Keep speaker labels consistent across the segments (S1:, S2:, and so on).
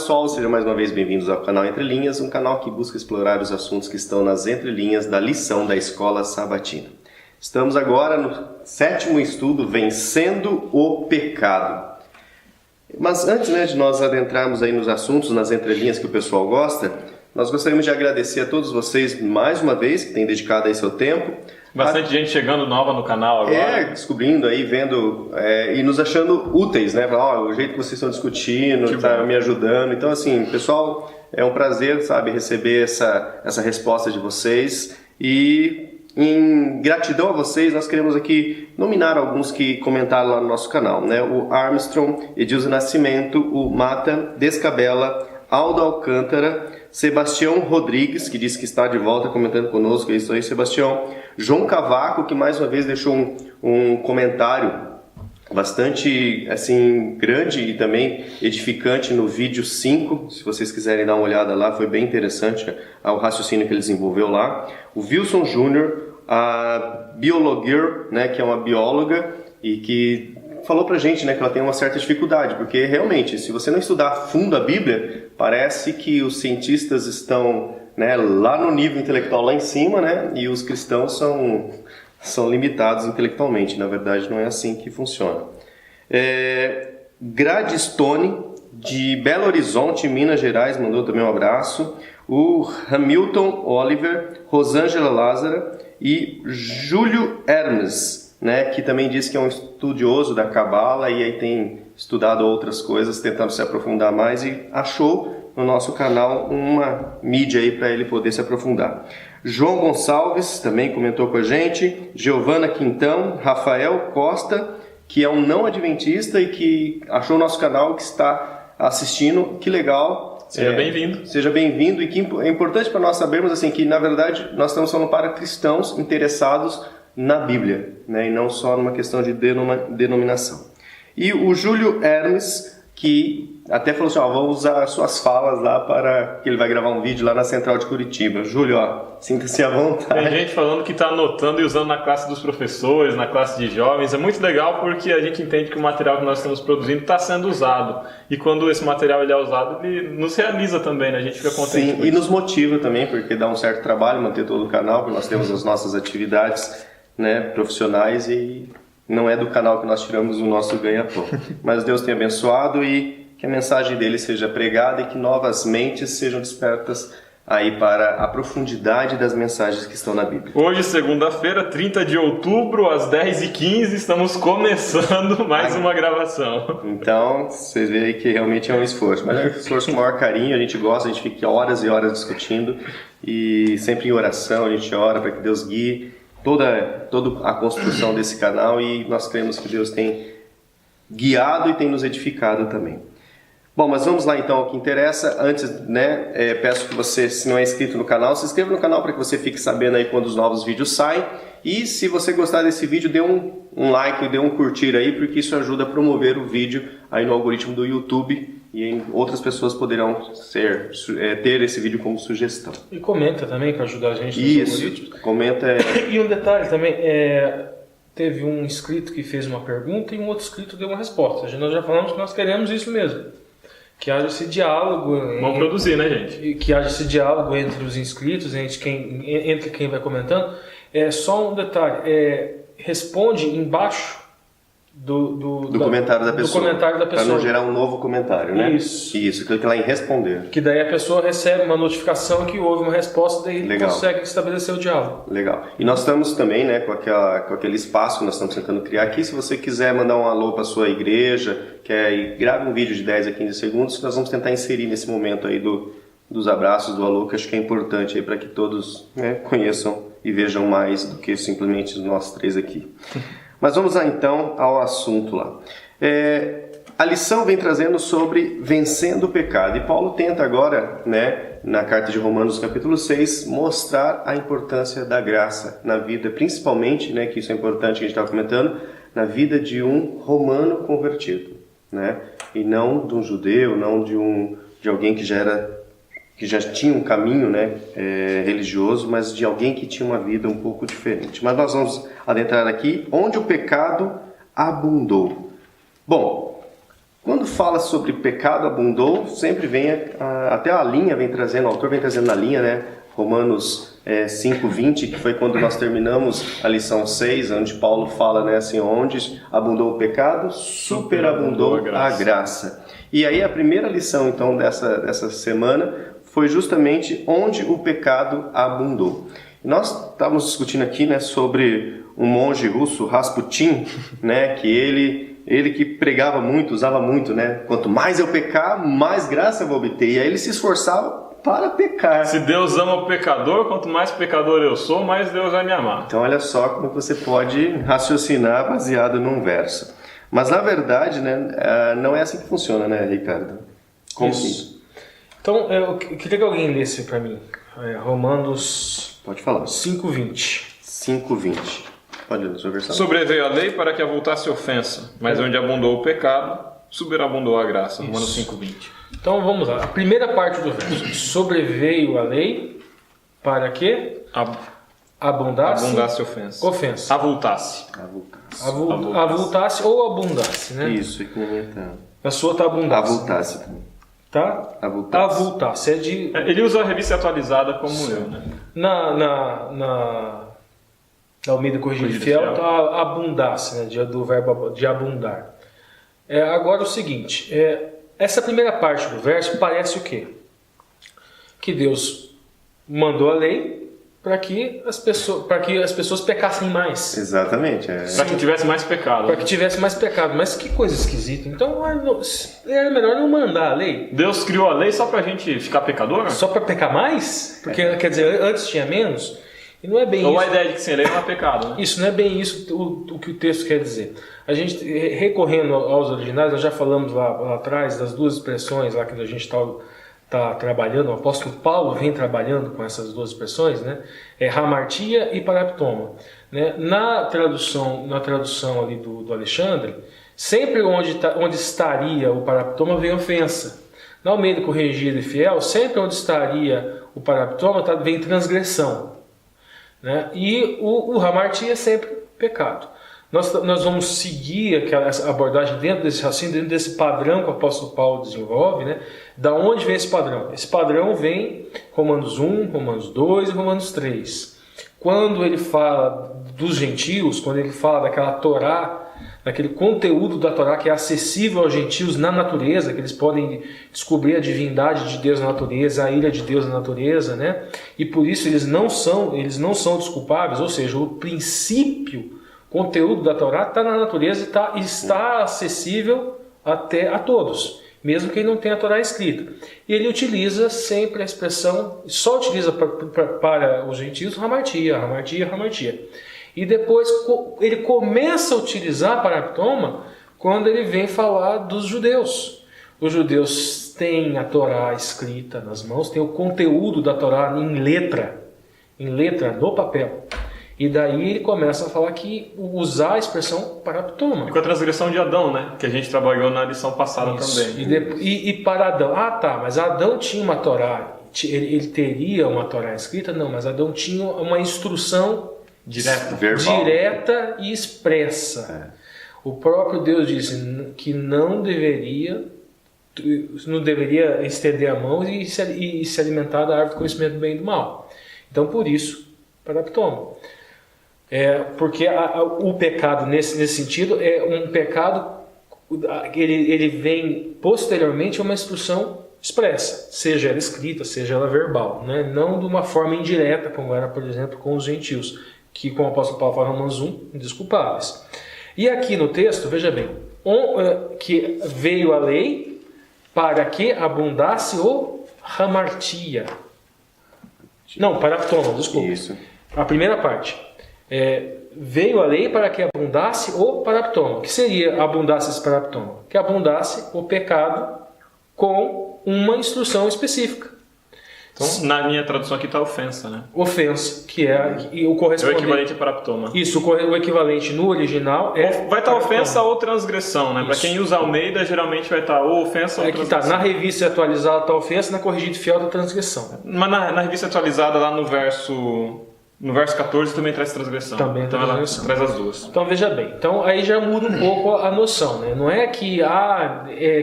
S1: pessoal, sejam mais uma vez bem-vindos ao canal Entre Linhas, um canal que busca explorar os assuntos que estão nas entrelinhas da lição da Escola Sabatina. Estamos agora no 7º estudo, Vencendo o Pecado. Mas antes de nós adentrarmos aí nos assuntos, nas entrelinhas que o pessoal gosta, nós gostaríamos de agradecer a todos vocês mais uma vez que têm dedicado aí seu tempo.
S2: Bastante gente chegando nova no canal agora.
S1: Descobrindo aí, vendo e nos achando úteis, né? O jeito que vocês estão discutindo, está me ajudando. Então, assim, pessoal, é um prazer, sabe, receber essa resposta de vocês. E em gratidão a vocês, nós queremos aqui nominar alguns que comentaram lá no nosso canal, né? O Armstrong, Edilson Nascimento, o Mata, Descabela, Aldo Alcântara, Sebastião Rodrigues, que disse que está de volta comentando conosco, é isso aí, Sebastião. João Cavaco, que mais uma vez deixou um comentário bastante assim grande e também edificante no vídeo 5, se vocês quiserem dar uma olhada lá, foi bem interessante o raciocínio que ele desenvolveu lá. O Wilson Júnior, a Biologuer, né, que é uma bióloga e que falou pra gente, né, que ela tem uma certa dificuldade, porque realmente, se você não estudar a fundo a Bíblia, parece que os cientistas estão, né, lá no nível intelectual lá em cima, né, e os cristãos são limitados intelectualmente. Na verdade, não é assim que funciona. Gradstone, de Belo Horizonte, Minas Gerais, mandou também um abraço. O Hamilton Oliver, Rosângela Lázara e Júlio Hermes, né, que também diz que é um estudioso da Cabala e aí tem estudado outras coisas, tentando se aprofundar mais e achou no nosso canal uma mídia aí para ele poder se aprofundar. João Gonçalves também comentou com a gente, Giovana Quintão, Rafael Costa, que é um não adventista e que achou o nosso canal, que está assistindo, que legal.
S2: Seja bem-vindo.
S1: Seja bem-vindo, e que é importante para nós sabermos assim, que na verdade nós estamos falando para cristãos interessados na Bíblia, né, e não só numa questão de denominação. E o Júlio Hermes, que até falou assim, vamos usar as suas falas lá para que ele vai gravar um vídeo lá na Central de Curitiba. Júlio, sinta-se à vontade.
S2: Tem gente falando que está anotando e usando na classe dos professores, na classe de jovens. É muito legal porque a gente entende que o material que nós estamos produzindo está sendo usado. E quando esse material ele é usado, ele nos realiza também, né? A gente fica contente.
S1: Sim, e nos motiva também, porque dá um certo trabalho manter todo o canal, porque nós temos as nossas atividades, né, profissionais, e não é do canal que nós tiramos o nosso ganha-pão. Mas Deus tem abençoado e que a mensagem dele seja pregada e que novas mentes sejam despertas aí para a profundidade das mensagens que estão na Bíblia.
S2: Hoje, segunda-feira, 30 de outubro, às 10h15, estamos começando mais uma gravação.
S1: Então, vocês veem aí que realmente é um esforço. Mas é um esforço com o maior carinho, a gente gosta, a gente fica horas e horas discutindo e sempre em oração, a gente ora para que Deus guie toda a construção desse canal, e nós cremos que Deus tem guiado e tem nos edificado também. Bom, mas vamos lá então ao que interessa. Antes, né, peço que você, se não é inscrito no canal, se inscreva no canal para que você fique sabendo aí quando os novos vídeos saem. E se você gostar desse vídeo, dê um like, dê um curtir aí, porque isso ajuda a promover o vídeo aí no algoritmo do YouTube e outras pessoas poderão ter esse vídeo como sugestão.
S3: E comenta também para ajudar a gente nos algoritmos.
S1: Isso, comenta.
S3: E um detalhe também, teve um inscrito que fez uma pergunta e um outro inscrito deu uma resposta. Nós já falamos que nós queremos isso mesmo. Que haja esse diálogo.
S2: Vamos produzir, né, gente?
S3: Que haja esse diálogo entre os inscritos, entre quem vai comentando. Só um detalhe, responde embaixo do comentário da pessoa.
S1: Para não gerar um novo comentário, né? Isso, clica lá em responder.
S3: Que daí a pessoa recebe uma notificação que houve uma resposta, daí ele consegue estabelecer o diálogo.
S1: Legal. E nós estamos também, né, com aquele espaço que nós estamos tentando criar aqui. Se você quiser mandar um alô para a sua igreja, grave um vídeo de 10 a 15 segundos, nós vamos tentar inserir nesse momento aí dos abraços, do alô, que acho que é importante aí para que todos, né, conheçam e vejam mais do que simplesmente nós três aqui. Mas vamos lá então ao assunto lá. A lição vem trazendo sobre vencendo o pecado. E Paulo tenta agora, né, na carta de Romanos capítulo 6, mostrar a importância da graça na vida, principalmente, né, que isso é importante que a gente estava comentando, na vida de um romano convertido, né, e não de um judeu, não de alguém que já tinha um caminho, né, religioso, mas de alguém que tinha uma vida um pouco diferente. Mas nós vamos adentrar aqui, onde o pecado abundou. Bom, quando fala sobre pecado abundou, sempre vem, até a linha vem trazendo, o autor vem trazendo na linha, né? Romanos 5:20, que foi quando nós terminamos a lição 6, onde Paulo fala, né, assim, onde abundou o pecado, superabundou a graça. E aí a primeira lição, então, dessa semana foi justamente onde o pecado abundou. Nós estávamos discutindo aqui, né, sobre um monge russo, Rasputin, né, que ele que pregava muito, usava muito, né, quanto mais eu pecar, mais graça eu vou obter. E aí ele se esforçava para pecar.
S2: Se Deus ama o pecador, quanto mais pecador eu sou, mais Deus vai me amar.
S1: Então olha só como você pode raciocinar baseado num verso. Mas na verdade, né, não é assim que funciona, né, Ricardo? Como
S3: isso? Então eu queria que alguém lesse para mim. Romanos,
S1: pode falar.
S3: 5:20.
S1: 5:20. Pode ler a sua versão.
S2: Sobreveio a lei para que avultasse ofensa, mas onde abundou o pecado, superabundou a graça. Romanos 5:20.
S3: Então vamos lá. A primeira parte do verso. Sobreveio a lei para que abundasse ofensa.
S2: Avultasse
S3: ou abundasse, né?
S1: Isso, equivalente.
S3: A sua tá abundasse.
S1: Avultasse também.
S3: Tá? Avultasse.
S2: Ele usa a revista atualizada como eu, né?
S3: Na Almeida Corrigida Fiel tá abundasse, né? Do verbo de abundar. Agora o seguinte, essa primeira parte do verso parece o quê? Que Deus mandou a lei para que as pessoas pecassem mais.
S1: Exatamente.
S2: Para que tivesse mais pecado.
S3: Para que tivesse mais pecado. Mas que coisa esquisita. Então era melhor não mandar a lei.
S2: Deus criou a lei só para a gente ficar pecador?
S3: Só para pecar mais? Porque, quer dizer, antes tinha menos? E não é bem isso.
S2: Ou a ideia de que sem lei não é pecado, né?
S3: Isso não é bem isso o que o texto quer dizer. A gente, recorrendo aos originais, nós já falamos lá atrás das duas expressões lá que a gente está trabalhando. O apóstolo Paulo vem trabalhando com essas duas expressões, né? Hamartia e paraptoma. Né? Na tradução ali do Alexandre, sempre onde estaria o paraptoma vem ofensa. Na Almeida Corrigida e Fiel, sempre onde estaria o paraptoma vem transgressão. Né? E o hamartia é sempre pecado. Nós vamos seguir essa abordagem dentro desse raciocínio, dentro desse padrão que o apóstolo Paulo desenvolve. Né? Da onde vem esse padrão? Esse padrão vem Romanos 1, Romanos 2 e Romanos 3. Quando ele fala dos gentios, quando ele fala daquela Torá, daquele conteúdo da Torá que é acessível aos gentios na natureza, que eles podem descobrir a divindade de Deus na natureza, a ilha de Deus na natureza, né? E por isso eles não são desculpáveis, ou seja, o princípio, conteúdo da Torá está na natureza e está acessível até a todos, mesmo quem não tenha a Torá escrita. E ele utiliza sempre a expressão, só utiliza para os gentios, hamartia. E depois ele começa a utilizar paraptoma quando ele vem falar dos judeus. Os judeus têm a Torá escrita nas mãos, têm o conteúdo da Torá em letra no papel. E daí ele começa a falar que usar a expressão paraptoma.
S2: E com a transgressão de Adão, né? Que a gente trabalhou na lição passada também.
S3: E para Adão, mas Adão tinha uma Torá, ele teria uma Torá escrita? Não, mas Adão tinha uma instrução direta e expressa. O próprio Deus disse que não deveria estender a mão e se alimentar da árvore do conhecimento do bem e do mal. Então, por isso, paraptoma. Porque o pecado, nesse sentido, é um pecado, ele vem posteriormente a uma instrução expressa, seja ela escrita, seja ela verbal, né? Não de uma forma indireta, como era, por exemplo, com os gentios, que, como o apóstolo Paulo fala em Romanos 1, indesculpáveis. E aqui no texto, veja bem, que veio a lei para que abundasse o hamartia. Não, paraptoma, desculpa.
S1: Isso.
S3: A primeira parte. Veio a lei para que abundasse o paraptoma. O que seria abundasse esse paraptoma? Que abundasse o pecado com uma instrução específica.
S2: Então, na minha tradução aqui está ofensa, né?
S3: Ofensa, que é o correspondente.
S2: É o equivalente a paraptoma.
S3: Isso, o equivalente no original
S2: vai estar ofensa ou transgressão, né? Para quem usa Almeida, geralmente vai estar ou ofensa ou transgressão.
S3: Na revista atualizada está ofensa, na corrigida fiel está transgressão.
S2: Mas na revista atualizada, lá no verso No verso 14 também traz transgressão.
S3: Também
S2: então
S3: transgressão.
S2: ela traz as duas.
S3: Então veja bem, então aí já muda um pouco a noção, né? Não é que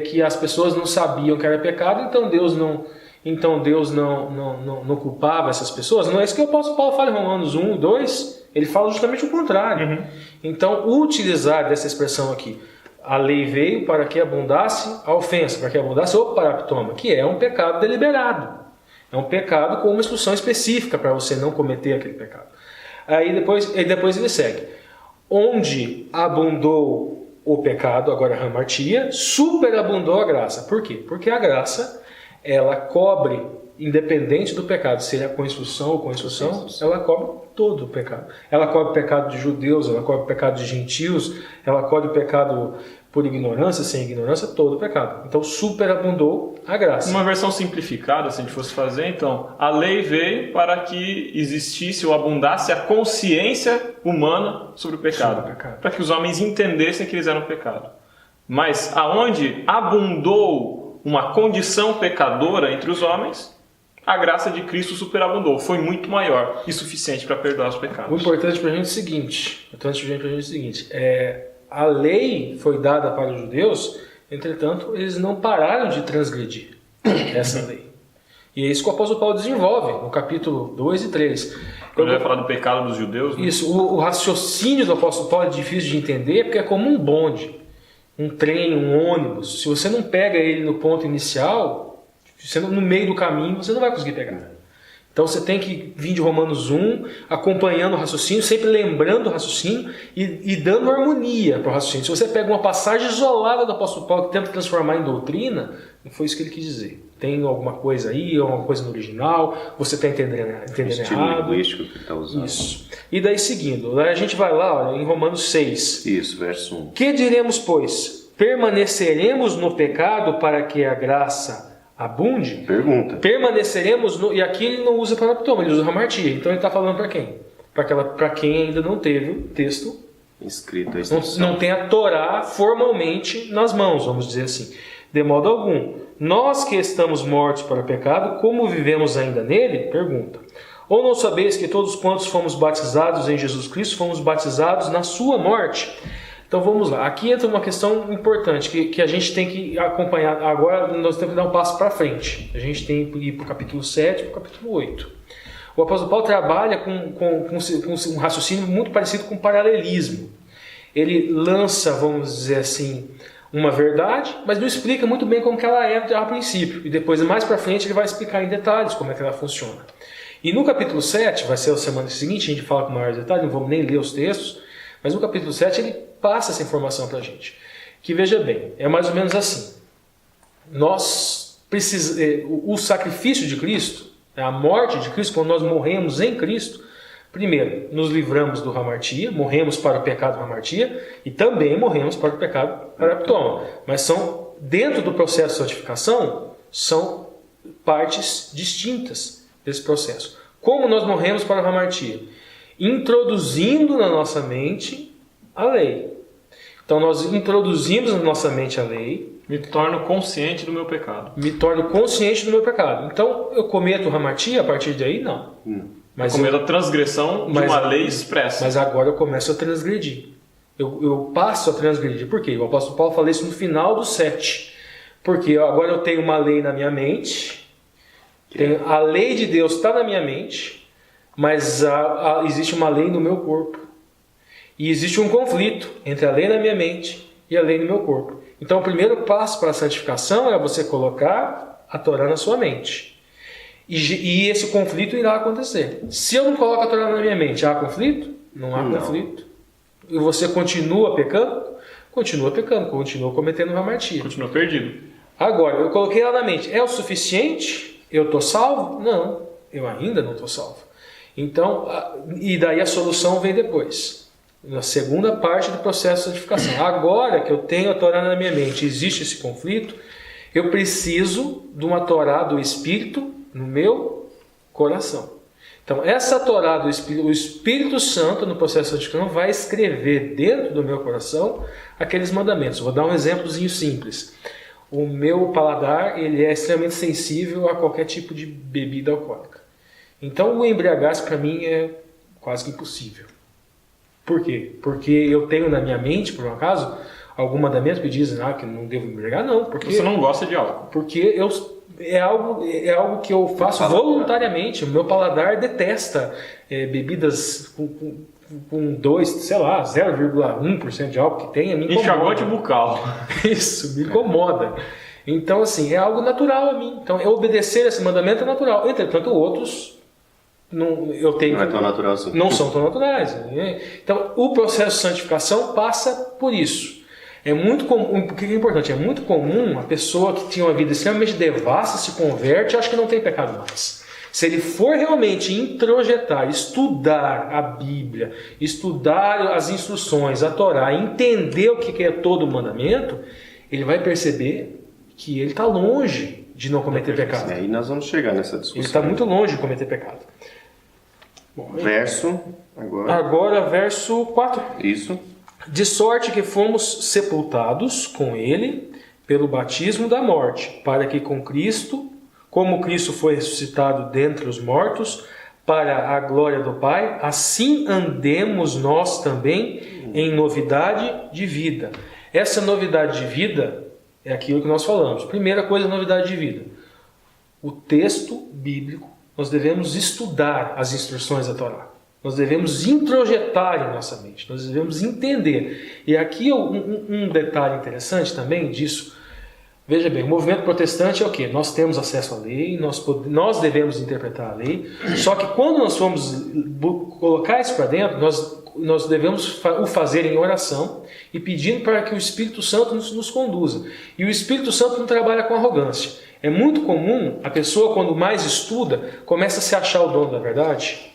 S3: que as pessoas não sabiam que era pecado, então Deus não culpava essas pessoas. Não é isso que o apóstolo Paulo fala em Romanos 1, 2, ele fala justamente o contrário. Então, utilizar dessa expressão aqui, a lei veio para que abundasse a ofensa, para que abundasse o paraptoma, que é um pecado deliberado. É um pecado com uma instrução específica para você não cometer aquele pecado. Aí depois ele segue. Onde abundou o pecado, agora a hamartia, superabundou a graça. Por quê? Porque a graça, ela cobre, independente do pecado, seja com instrução ou com instrução, ela cobre todo o pecado. Ela cobre o pecado de judeus, ela cobre o pecado de gentios, ela cobre o pecado por ignorância, sem ignorância, todo o pecado. Então superabundou a graça.
S2: Uma versão simplificada, se a gente fosse fazer, então, a lei veio para que existisse ou abundasse a consciência humana sobre o pecado. Para que os homens entendessem que eles eram pecado. Mas aonde abundou uma condição pecadora entre os homens, a graça de Cristo superabundou, foi muito maior e suficiente para perdoar os pecados.
S3: O importante para a gente é o seguinte, a lei foi dada para os judeus, entretanto, eles não pararam de transgredir essa lei. E é isso que o apóstolo Paulo desenvolve no capítulo 2 e 3.
S2: Quando ele vai falar do pecado dos judeus... Né?
S3: Isso, o raciocínio do apóstolo Paulo é difícil de entender porque é como um bonde, um trem, um ônibus. Se você não pega ele no ponto inicial, no meio do caminho, você não vai conseguir pegar. Então você tem que vir de Romanos 1, acompanhando o raciocínio, sempre lembrando o raciocínio e dando harmonia para o raciocínio. Se você pega uma passagem isolada do apóstolo Paulo que tenta transformar em doutrina, não foi isso que ele quis dizer. Tem alguma coisa aí, alguma coisa no original, você está entendendo
S1: estilo
S3: errado.
S1: Linguístico que ele está usando.
S3: Isso. E daí seguindo, a gente vai lá olha, em Romanos 6.
S1: Isso, verso 1.
S3: Que diremos, pois? Permaneceremos no pecado para que a graça abunde?
S1: Pergunta.
S3: Permaneceremos no... E aqui ele não usa paraptoma, ele usa hamartia. Então ele está falando para quem? Para quem ainda não teve o texto
S1: escrito, a instrução.
S3: não tem a Torá formalmente nas mãos, vamos dizer assim. De modo algum. Nós que estamos mortos para o pecado, como vivemos ainda nele? Pergunta. Ou não sabeis que todos quantos fomos batizados em Jesus Cristo, fomos batizados na sua morte? Então vamos lá. Aqui entra uma questão importante que a gente tem que acompanhar. Agora nós temos que dar um passo para frente. A gente tem que ir para o capítulo 7 e para o capítulo 8. O apóstolo Paulo trabalha com um raciocínio muito parecido com paralelismo. Ele lança, vamos dizer assim, uma verdade, mas não explica muito bem como que ela é a princípio. E depois, mais para frente, ele vai explicar em detalhes como é que ela funciona. E no capítulo 7, vai ser a semana seguinte, a gente fala com maiores detalhes, não vamos nem ler os textos, mas no capítulo 7 ele passa essa informação para a gente. Que veja bem, é mais ou menos assim. O sacrifício de Cristo, a morte de Cristo, quando nós morremos em Cristo, primeiro, nos livramos do hamartia, morremos para o pecado hamartia e também morremos para o pecado paraptoma. Mas são, dentro do processo de santificação, são partes distintas desse processo. Como nós morremos para o hamartia? Introduzindo na nossa mente a lei. Então nós introduzimos na nossa mente a lei.
S2: Me torno consciente do meu pecado.
S3: Me torno consciente do meu pecado. Então eu cometo o hamartia a partir daí? Não.
S2: Mas cometo a transgressão de uma lei expressa.
S3: Mas agora eu começo a transgredir. Eu passo a transgredir. Por quê? O apóstolo Paulo fala isso no final do 7. Porque agora eu tenho uma lei na minha mente. A lei de Deus está na minha mente. Mas existe uma lei no meu corpo. E existe um conflito entre a lei na minha mente e a lei no meu corpo. Então o primeiro passo para a santificação é você colocar a Torá na sua mente. E esse conflito irá acontecer. Se eu não coloco a Torá na minha mente, há conflito? Não há conflito. E você continua pecando? Continua pecando, continua cometendo uma hamartia.
S2: Continua perdido.
S3: Agora, eu coloquei ela na mente. É o suficiente? Eu estou salvo? Não, eu ainda não estou salvo. Então, e daí a solução vem depois. Na segunda parte do processo de santificação. Agora que eu tenho a Torá na minha mente, existe esse conflito, eu preciso de uma Torá do Espírito no meu coração. Então, essa Torá do Espírito, o Espírito Santo no processo de santificação vai escrever dentro do meu coração aqueles mandamentos. Vou dar um exemplozinho simples. O meu paladar ele é extremamente sensível a qualquer tipo de bebida alcoólica. Então, o embriagar-se para mim é quase que impossível. Por quê? Porque eu tenho na minha mente, por um acaso, algum mandamento que dizem que não devo me embriagar? Não, porque
S2: você não gosta de álcool.
S3: Porque é algo que eu faço voluntariamente. O meu paladar detesta bebidas com 0,1% de álcool que tenha, me incomoda.
S2: Enxaguante bucal.
S3: Isso, me incomoda. Então, assim, é algo natural a mim. Então, obedecer esse mandamento é natural. Entretanto, outros não
S1: é tão natural assim.
S3: Não são tão naturais. Né? Então, o processo de santificação passa por isso. É muito comum, o que é importante? É muito comum a pessoa que tinha uma vida extremamente devassa se converte e acha que não tem pecado mais. Se ele for realmente introjetar, estudar a Bíblia, estudar as instruções, a Torá, entender o que é todo o mandamento, ele vai perceber que ele está longe de não cometer pecado.
S1: E aí nós vamos chegar nessa discussão.
S3: Ele está muito longe de cometer pecado. Bom,
S1: verso, agora.
S3: Agora, verso 4.
S1: Isso.
S3: De sorte que fomos sepultados com ele pelo batismo da morte, para que com Cristo, como Cristo foi ressuscitado dentre os mortos, para a glória do Pai, assim andemos nós também em novidade de vida. Essa novidade de vida é aquilo que nós falamos. Primeira coisa, novidade de vida. O texto bíblico, nós devemos estudar as instruções da Torá. Nós devemos introjetar em nossa mente. Nós devemos entender. E aqui um detalhe interessante também disso. Veja bem, o movimento protestante é o quê? Nós temos acesso à lei, nós devemos interpretar a lei. Só que quando nós formos colocar isso para dentro, nós devemos o fazer em oração e pedindo para que o Espírito Santo nos conduza. E o Espírito Santo não trabalha com arrogância. É muito comum a pessoa, quando mais estuda, começa a se achar o dono da verdade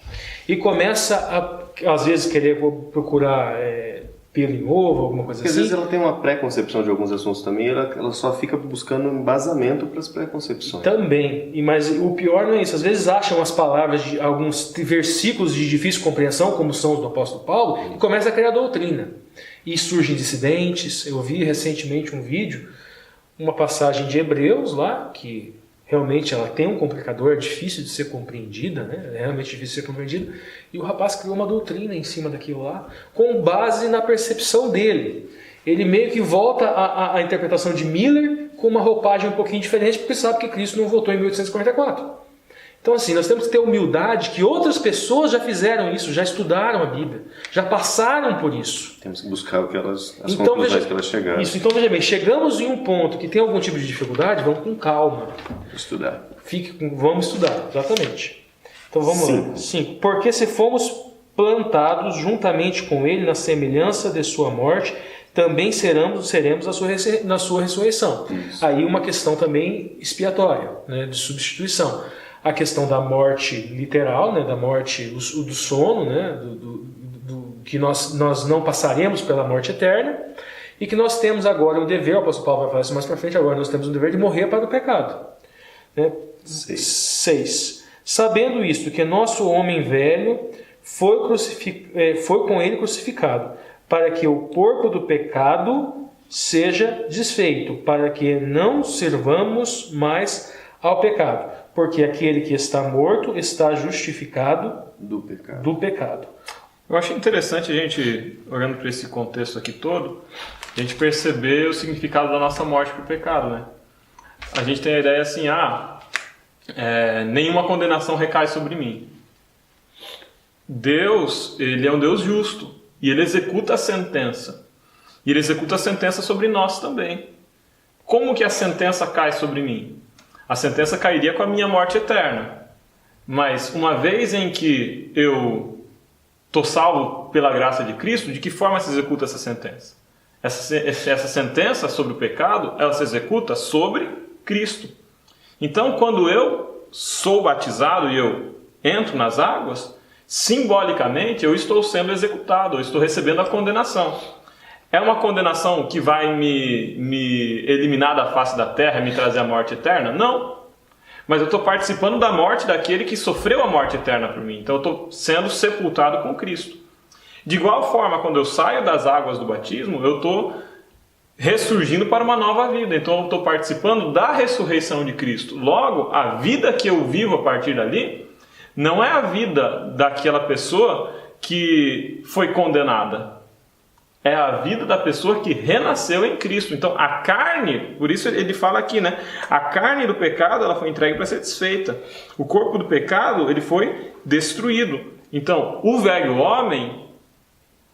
S3: e começa a, às vezes, querer procurar pelo em ovo, alguma coisa
S1: porque
S3: assim.
S1: Às vezes ela tem uma pré-concepção de alguns assuntos também, ela só fica buscando embasamento para as pré-concepções.
S3: Também, mas o pior não é isso. Às vezes acham as palavras de alguns versículos de difícil compreensão, como são os do apóstolo Paulo, e começa a criar doutrina. E surgem dissidentes. Eu vi recentemente um vídeo, uma passagem de Hebreus lá, que realmente ela tem um complicador, é difícil de ser compreendida, né? É realmente difícil de ser compreendida. E o rapaz criou uma doutrina em cima daquilo lá, com base na percepção dele. Ele meio que volta à interpretação de Miller com uma roupagem um pouquinho diferente, porque sabe que Cristo não voltou em 1844. Então, assim, nós temos que ter humildade que outras pessoas já fizeram isso, já estudaram a Bíblia, já passaram por isso.
S1: Temos que buscar as conclusões que elas chegaram.
S3: Isso, então veja bem, chegamos em um ponto que tem algum tipo de dificuldade, vamos com calma.
S1: Estudar.
S3: Vamos estudar, exatamente. Então vamos lá. 5. Porque se fomos plantados juntamente com ele na semelhança de sua morte, também seremos na sua ressurreição. Isso. Aí uma questão também expiatória, né, de substituição. A questão da morte literal, né, da morte do sono, né, que nós não passaremos pela morte eterna, e que nós temos agora o dever, o apóstolo Paulo vai falar isso mais para frente, agora nós temos o dever de morrer para o pecado. Né? 6. Sabendo isto, que nosso homem velho foi com ele crucificado, para que o corpo do pecado seja desfeito, para que não servamos mais ao pecado. Porque aquele que está morto está justificado do pecado.
S2: Eu acho interessante a gente, olhando para esse contexto aqui todo, a gente perceber o significado da nossa morte para o pecado, né? A gente tem a ideia assim, nenhuma condenação recai sobre mim. Deus, ele é um Deus justo e ele executa a sentença. E ele executa a sentença sobre nós também. Como que a sentença cai sobre mim? A sentença cairia com a minha morte eterna. Mas uma vez em que eu estou salvo pela graça de Cristo, de que forma se executa essa sentença? Essa sentença sobre o pecado, ela se executa sobre Cristo. Então, quando eu sou batizado e eu entro nas águas, simbolicamente eu estou sendo executado, eu estou recebendo a condenação. É uma condenação que vai me eliminar da face da terra e me trazer a morte eterna? Não. Mas eu estou participando da morte daquele que sofreu a morte eterna por mim. Então eu estou sendo sepultado com Cristo. De igual forma, quando eu saio das águas do batismo, eu estou ressurgindo para uma nova vida. Então eu estou participando da ressurreição de Cristo. Logo, a vida que eu vivo a partir dali não é a vida daquela pessoa que foi condenada. É a vida da pessoa que renasceu em Cristo. Então, a carne, por isso ele fala aqui, né? A carne do pecado, ela foi entregue para ser desfeita. O corpo do pecado, ele foi destruído. Então, o velho homem,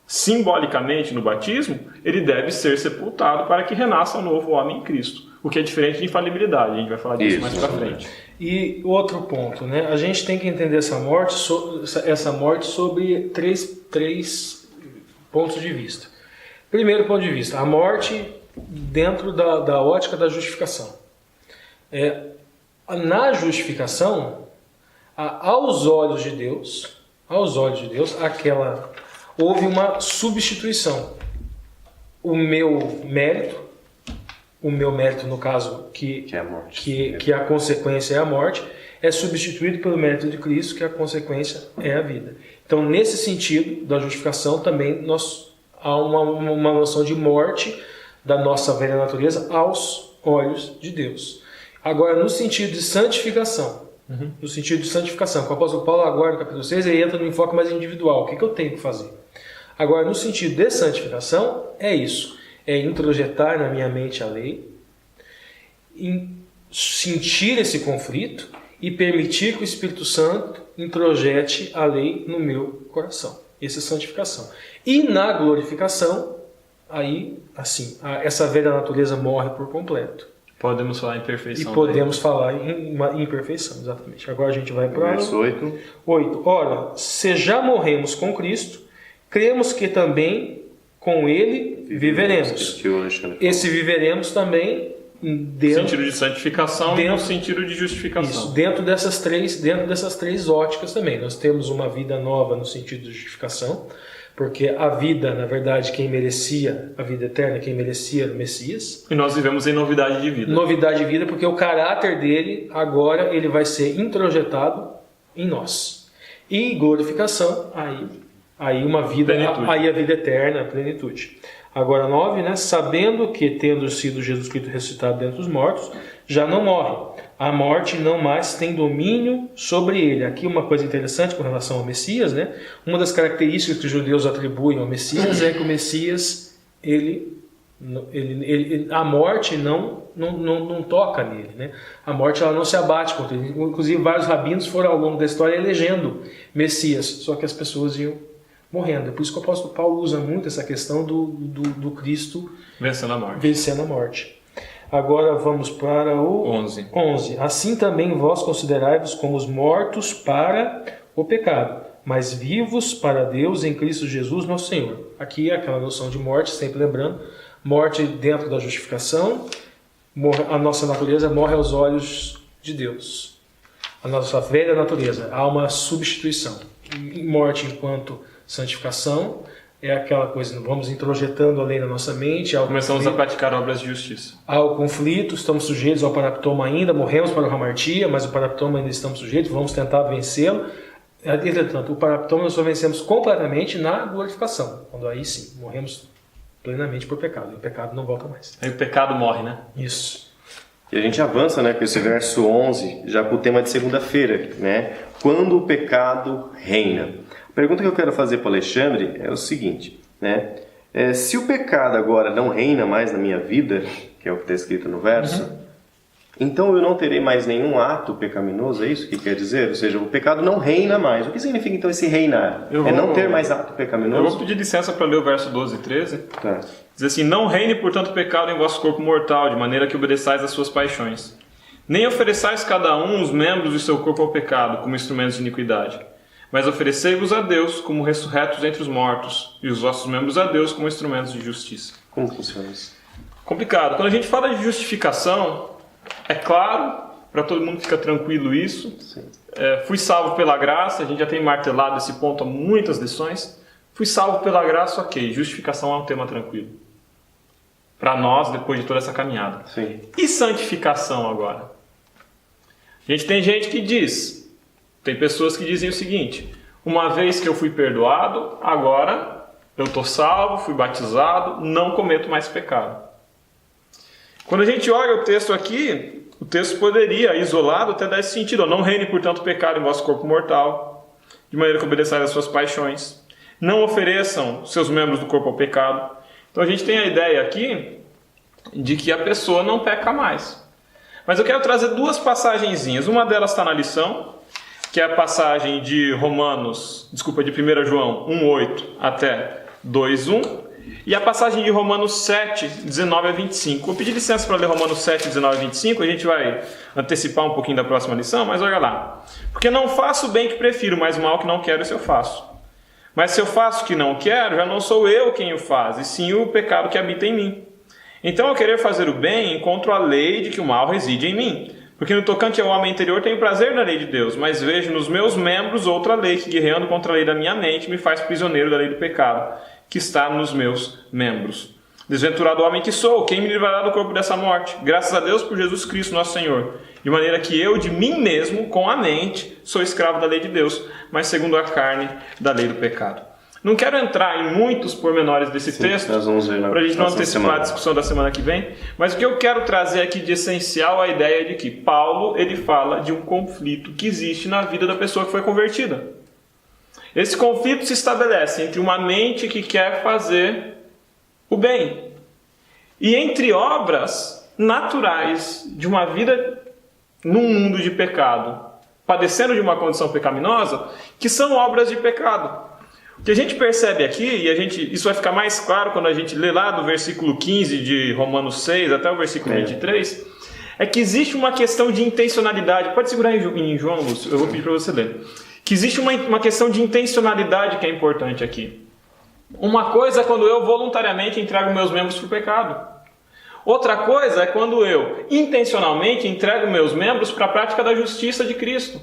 S2: simbolicamente no batismo, ele deve ser sepultado para que renasça o novo homem em Cristo. O que é diferente de infalibilidade. A gente vai falar disso mais para frente.
S3: E outro ponto, né? A gente tem que entender essa morte sobre três pontos de vista. Primeiro ponto de vista, a morte dentro da ótica da justificação. Na justificação, aos olhos de Deus, houve uma substituição. O meu mérito no caso, que é a morte, que a consequência é a morte, é substituído pelo mérito de Cristo, que a consequência é a vida. Então, nesse sentido da justificação, também há uma noção de morte da nossa velha natureza aos olhos de Deus. Agora, no sentido de santificação, com o apóstolo Paulo agora no capítulo 6, ele entra no enfoque mais individual. O que eu tenho que fazer? Agora, no sentido de santificação, é isso. É introjetar na minha mente a lei, sentir esse conflito e permitir que o Espírito Santo introjete a lei no meu coração. Essa é santificação. E na glorificação, aí, assim, essa velha natureza morre por completo.
S2: Podemos falar em perfeição.
S3: E podemos falar em uma imperfeição, exatamente. Agora a gente vai para o
S1: verso 8.
S3: Ora, se já morremos com Cristo, cremos que também com Ele viveremos. Esse viveremos também dentro...
S2: No sentido de santificação e no sentido de justificação.
S3: Isso, dentro dessas três óticas também. Nós temos uma vida nova no sentido de justificação, porque a vida, na verdade, quem merecia a vida eterna, quem merecia era o Messias.
S2: E nós vivemos em novidade de vida.
S3: Novidade de vida, porque o caráter dele, agora, ele vai ser introjetado em nós. E glorificação, aí uma vida,
S2: plenitude.
S3: Aí a vida eterna, a plenitude. Agora 9, né? Sabendo que, tendo sido Jesus Cristo ressuscitado dentre os mortos, já não morre. A morte não mais tem domínio sobre ele. Aqui uma coisa interessante com relação ao Messias, né? Uma das características que os judeus atribuem ao Messias é que o Messias, a morte não toca nele, né? A morte ela não se abate contra ele. Inclusive vários rabinos foram ao longo da história elegendo Messias, só que as pessoas iam morrendo. É por isso que o apóstolo Paulo usa muito essa questão do Cristo vencendo a morte. Agora vamos para o 11. Assim também vós considerai-vos como os mortos para o pecado, mas vivos para Deus em Cristo Jesus nosso Senhor. Aqui é aquela noção de morte, sempre lembrando, morte dentro da justificação, a nossa natureza morre aos olhos de Deus. A nossa velha natureza, há uma substituição. Morte enquanto santificação é aquela coisa, vamos introjetando a lei na nossa mente.
S2: Começamos a praticar obras de justiça.
S3: Há o conflito, estamos sujeitos ao paraptoma ainda, morremos para o hamartia, mas o paraptoma ainda estamos sujeitos, vamos tentar vencê-lo. Entretanto, o paraptoma nós só vencemos completamente na glorificação, quando aí sim, morremos plenamente por pecado, e o pecado não volta mais.
S2: Aí o pecado morre, né?
S3: Isso.
S1: E a gente avança, né, com esse verso 11, já para o tema de segunda-feira, né? Quando o pecado reina. A pergunta que eu quero fazer para o Alexandre é o seguinte, né? Se o pecado agora não reina mais na minha vida, que é o que está escrito no verso, então eu não terei mais nenhum ato pecaminoso, é isso que quer dizer? Ou seja, o pecado não reina mais. O que significa então esse reinar? Não ter mais ato pecaminoso?
S2: Eu vou pedir licença para ler o verso 12 e 13.
S1: Tá.
S2: Diz assim: não reine, portanto, o pecado em vosso corpo mortal, de maneira que obedeçais às suas paixões. Nem ofereçais cada um os membros do seu corpo ao pecado, como instrumentos de iniquidade. Mas oferecei-vos a Deus como ressurretos entre os mortos, e os vossos membros a Deus como instrumentos de justiça.
S1: Como funciona isso?
S2: Complicado. Quando a gente fala de justificação, é claro, para todo mundo fica tranquilo isso. Fui salvo pela graça, a gente já tem martelado esse ponto há muitas lições. Fui salvo pela graça, ok. Justificação é um tema tranquilo. Para nós, depois de toda essa caminhada.
S1: Sim.
S2: E santificação agora? A gente tem gente que diz, tem pessoas que dizem o seguinte: uma vez que eu fui perdoado, agora eu estou salvo, fui batizado, não cometo mais pecado. Quando a gente olha o texto aqui, o texto poderia, isolado, até dar esse sentido. Não reine, portanto, o pecado em vosso corpo mortal, de maneira que obedeçais às suas paixões. Não ofereçam seus membros do corpo ao pecado. Então a gente tem a ideia aqui de que a pessoa não peca mais. Mas eu quero trazer duas passagenzinhas. Uma delas está na lição, que é a passagem de de 1 João 1:8 até 2:1. E a passagem de Romanos 7, 19 a 25. Vou pedir licença para ler Romanos 7, 19 a 25. A gente vai antecipar um pouquinho da próxima lição, mas olha lá. Porque não faço o bem que prefiro, mas o mal que não quero, isso eu faço. Mas se eu faço o que não quero, já não sou eu quem o faz, e sim o pecado que habita em mim. Então, ao querer fazer o bem, encontro a lei de que o mal reside em mim. Porque no tocante ao homem interior tenho prazer na lei de Deus, mas vejo nos meus membros outra lei que, guerreando contra a lei da minha mente, me faz prisioneiro da lei do pecado, que está nos meus membros. Desventurado homem que sou, quem me livrará do corpo dessa morte? Graças a Deus por Jesus Cristo, nosso Senhor. De maneira que eu, de mim mesmo, com a mente, sou escravo da lei de Deus, mas segundo a carne, da lei do pecado. Não quero entrar em muitos pormenores desse texto, para a gente não antecipar a discussão da semana que vem, mas o que eu quero trazer aqui de essencial é a ideia de que Paulo ele fala de um conflito que existe na vida da pessoa que foi convertida. Esse conflito se estabelece entre uma mente que quer fazer o bem e entre obras naturais de uma vida num mundo de pecado, padecendo de uma condição pecaminosa, que são obras de pecado. O que a gente percebe aqui, e isso vai ficar mais claro quando a gente lê lá do versículo 15 de Romanos 6 até o versículo 23, é que existe uma questão de intencionalidade. Pode segurar em João, Lúcio, eu vou pedir para você ler. Que existe uma questão de intencionalidade que é importante aqui. Uma coisa é quando eu voluntariamente entrego meus membros para o pecado. Outra coisa é quando eu intencionalmente entrego meus membros para a prática da justiça de Cristo.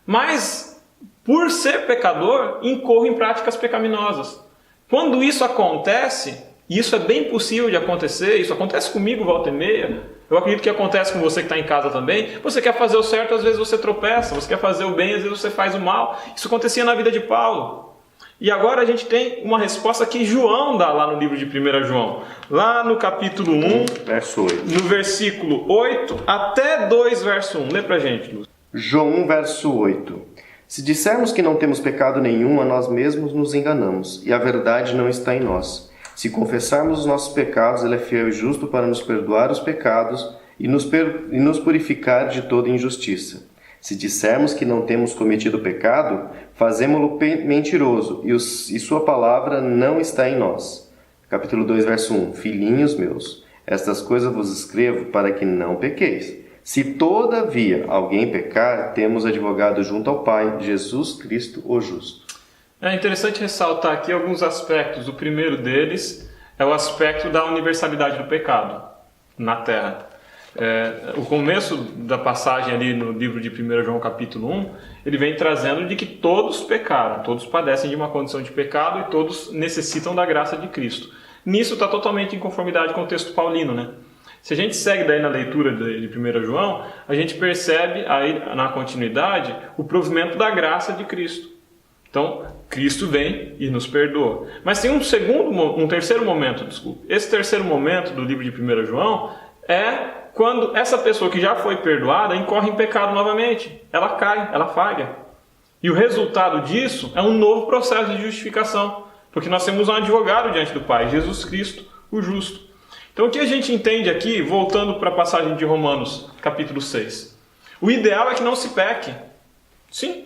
S2: Mas, por ser pecador, incorro em práticas pecaminosas. Quando isso acontece, e isso é bem possível de acontecer, isso acontece comigo volta e meia, eu acredito que acontece com você que está em casa também, você quer fazer o certo, às vezes você tropeça, você quer fazer o bem, às vezes você faz o mal. Isso acontecia na vida de Paulo. E agora a gente tem uma resposta que João dá lá no livro de 1 João. Lá no capítulo 1,
S1: verso 8.
S2: No versículo 8 até 2, verso 1. Lê pra gente, Lúcio.
S1: João 1, verso 8. Se dissermos que não temos pecado nenhum, a nós mesmos nos enganamos, e a verdade não está em nós. Se confessarmos os nossos pecados, Ele é fiel e justo para nos perdoar os pecados e nos purificar de toda injustiça. Se dissermos que não temos cometido pecado, fazemo-lo mentiroso, e sua palavra não está em nós. Capítulo 2, verso 1. Filhinhos meus, estas coisas vos escrevo para que não pequeis. Se todavia alguém pecar, temos advogado junto ao Pai, Jesus Cristo o justo.
S2: É interessante ressaltar aqui alguns aspectos. O primeiro deles é o aspecto da universalidade do pecado na Terra. O começo da passagem ali no livro de 1 João capítulo 1, ele vem trazendo de que todos pecaram, todos padecem de uma condição de pecado e todos necessitam da graça de Cristo. Nisso está totalmente em conformidade com o texto paulino, né? Se a gente segue daí na leitura de 1 João, a gente percebe aí na continuidade o provimento da graça de Cristo. Então, Cristo vem e nos perdoa. Mas tem um terceiro momento, desculpe. Esse terceiro momento do livro de 1 João é quando essa pessoa que já foi perdoada incorre em pecado novamente. Ela cai, ela falha. E o resultado disso é um novo processo de justificação. Porque nós temos um advogado diante do Pai, Jesus Cristo, o justo. Então o que a gente entende aqui, voltando para a passagem de Romanos, capítulo 6? O ideal é que não se peque. Sim.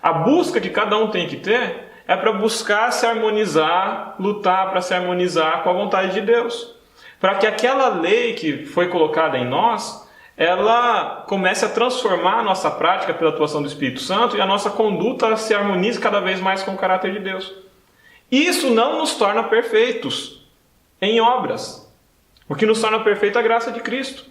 S2: A busca que cada um tem que ter é para buscar se harmonizar, lutar para se harmonizar com a vontade de Deus. Para que aquela lei que foi colocada em nós, ela comece a transformar a nossa prática pela atuação do Espírito Santo e a nossa conduta se harmonize cada vez mais com o caráter de Deus. Isso não nos torna perfeitos em obras. O que nos torna perfeito é a graça de Cristo.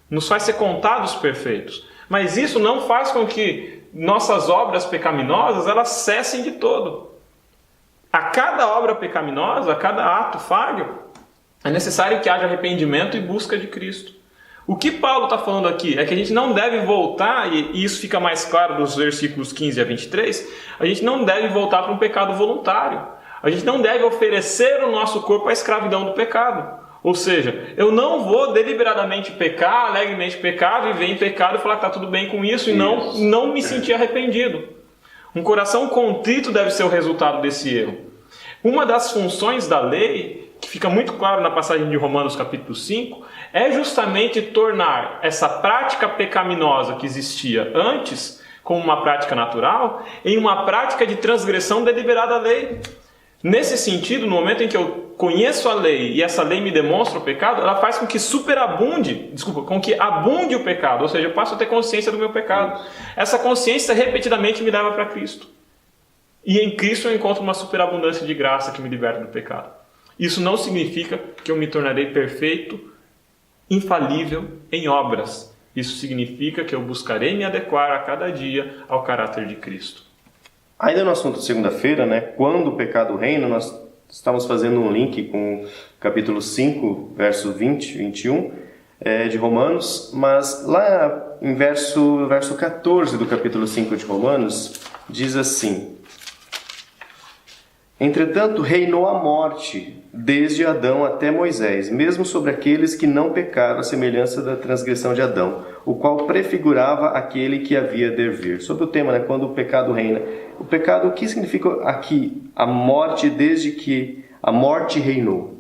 S2: Nos faz ser contados perfeitos. Mas isso não faz com que nossas obras pecaminosas elas cessem de todo. A cada obra pecaminosa, a cada ato falho, é necessário que haja arrependimento e busca de Cristo. O que Paulo está falando aqui é que a gente não deve voltar, e isso fica mais claro dos versículos 15 a 23, a gente não deve voltar para um pecado voluntário. A gente não deve oferecer o nosso corpo à escravidão do pecado. Ou seja, eu não vou deliberadamente pecar, alegremente pecar, viver em pecado e falar que está tudo bem com isso e não me sentir arrependido. Um coração contrito deve ser o resultado desse erro. Uma das funções da lei, que fica muito claro na passagem de Romanos capítulo 5, é justamente tornar essa prática pecaminosa que existia antes, como uma prática natural, em uma prática de transgressão deliberada da lei. Nesse sentido, no momento em que eu conheço a lei e essa lei me demonstra o pecado, ela faz com que com que abunde o pecado, ou seja, eu passo a ter consciência do meu pecado. Essa consciência repetidamente me leva para Cristo. E em Cristo eu encontro uma superabundância de graça que me liberta do pecado. Isso não significa que eu me tornarei perfeito, infalível em obras. Isso significa que eu buscarei me adequar a cada dia ao caráter de Cristo.
S1: Ainda no assunto de segunda-feira, né, quando o pecado reina, nós estamos fazendo um link com capítulo 5, verso 20, 21 de Romanos, mas lá em verso 14 do capítulo 5 de Romanos, diz assim: entretanto, reinou a morte desde Adão até Moisés, mesmo sobre aqueles que não pecaram, à semelhança da transgressão de Adão, o qual prefigurava aquele que havia de vir. Sobre o tema, né, quando o pecado reina. O pecado, o que significa aqui? A morte desde que a morte reinou.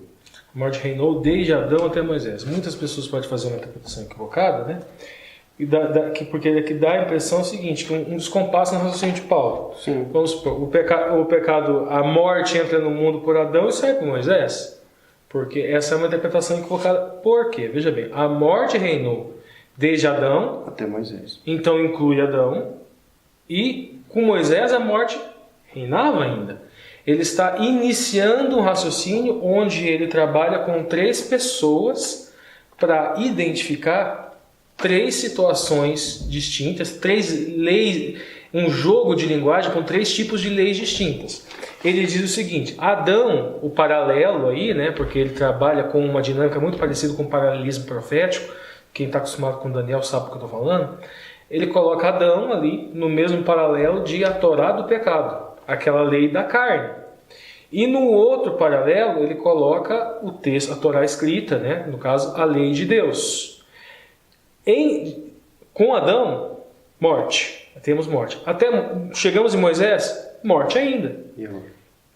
S3: A morte reinou desde Adão até Moisés. Muitas pessoas podem fazer uma interpretação equivocada, né? Porque aqui dá a impressão seguinte, que um descompasso no raciocínio de Paulo.
S1: Sim.
S3: Vamos supor, o pecado, a morte entra no mundo por Adão e sai por Moisés. Porque essa é uma interpretação equivocada. Por quê? Veja bem, a morte reinou desde Adão
S1: até Moisés.
S3: Então inclui Adão. E com Moisés a morte reinava ainda. Ele está iniciando um raciocínio onde ele trabalha com 3 pessoas para identificar 3 situações distintas, 3 leis, um jogo de linguagem com 3 tipos de leis distintas. Ele diz o seguinte: Adão, o paralelo aí, né, porque ele trabalha com uma dinâmica muito parecida com o paralelismo profético, quem está acostumado com Daniel sabe o que eu estou falando, ele coloca Adão ali no mesmo paralelo de a Torá do pecado, aquela lei da carne. E no outro paralelo ele coloca o texto, a Torá escrita, né, no caso a lei de Deus. Com Adão, morte. Temos morte. Até chegamos em Moisés, morte ainda.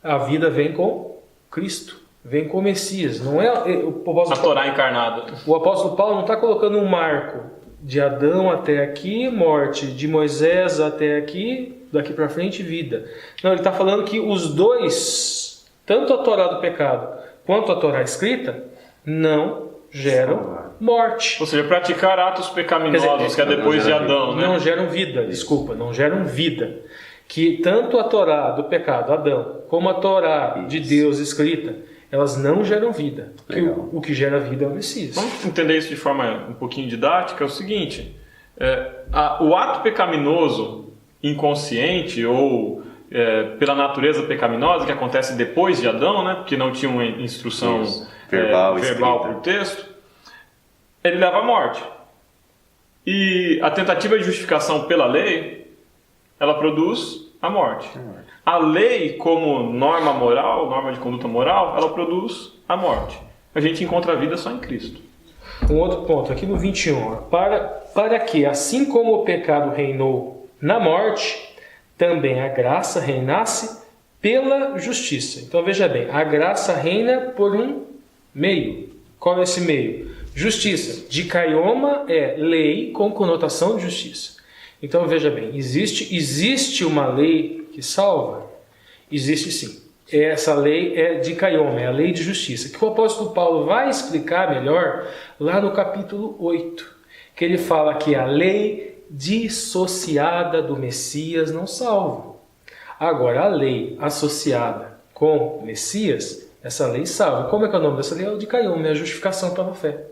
S3: A vida vem com Cristo, vem com o Messias. Não é
S2: a Torá encarnada.
S3: O apóstolo Paulo não está colocando um marco de Adão até aqui, morte, de Moisés até aqui, daqui para frente, vida. Não, ele está falando que os dois, tanto a Torá do pecado quanto a Torá escrita, não geram morte.
S2: Ou seja, praticar atos pecaminosos, que é depois de Adão, né?
S3: Não geram vida, desculpa, não geram vida. Que tanto a Torá do pecado, Adão, como a Torá de Deus escrita, elas não geram vida. O que gera vida é o Messias.
S2: Vamos entender isso de forma um pouquinho didática. É o seguinte, o ato pecaminoso inconsciente ou pela natureza pecaminosa que acontece depois de Adão, né, porque não tinha uma instrução verbal por texto, ele leva à morte. E a tentativa de justificação pela lei, ela produz a morte. A lei, como norma moral, norma de conduta moral, ela produz a morte. A gente encontra a vida só em Cristo.
S3: Um outro ponto, aqui no 21. Para que, assim como o pecado reinou na morte, também a graça reinasse pela justiça. Então veja bem, a graça reina por um meio. Qual é esse meio? Justiça. Dikaioma é lei com conotação de justiça. Então veja bem, existe uma lei que salva? Existe sim. Essa lei é dikaioma, é a lei de justiça, que o apóstolo Paulo vai explicar melhor lá no capítulo 8, que ele fala que a lei dissociada do Messias não salva. Agora, a lei associada com o Messias, essa lei salva. Como é que é o nome dessa lei? É o dikaioma, é a justificação pela fé.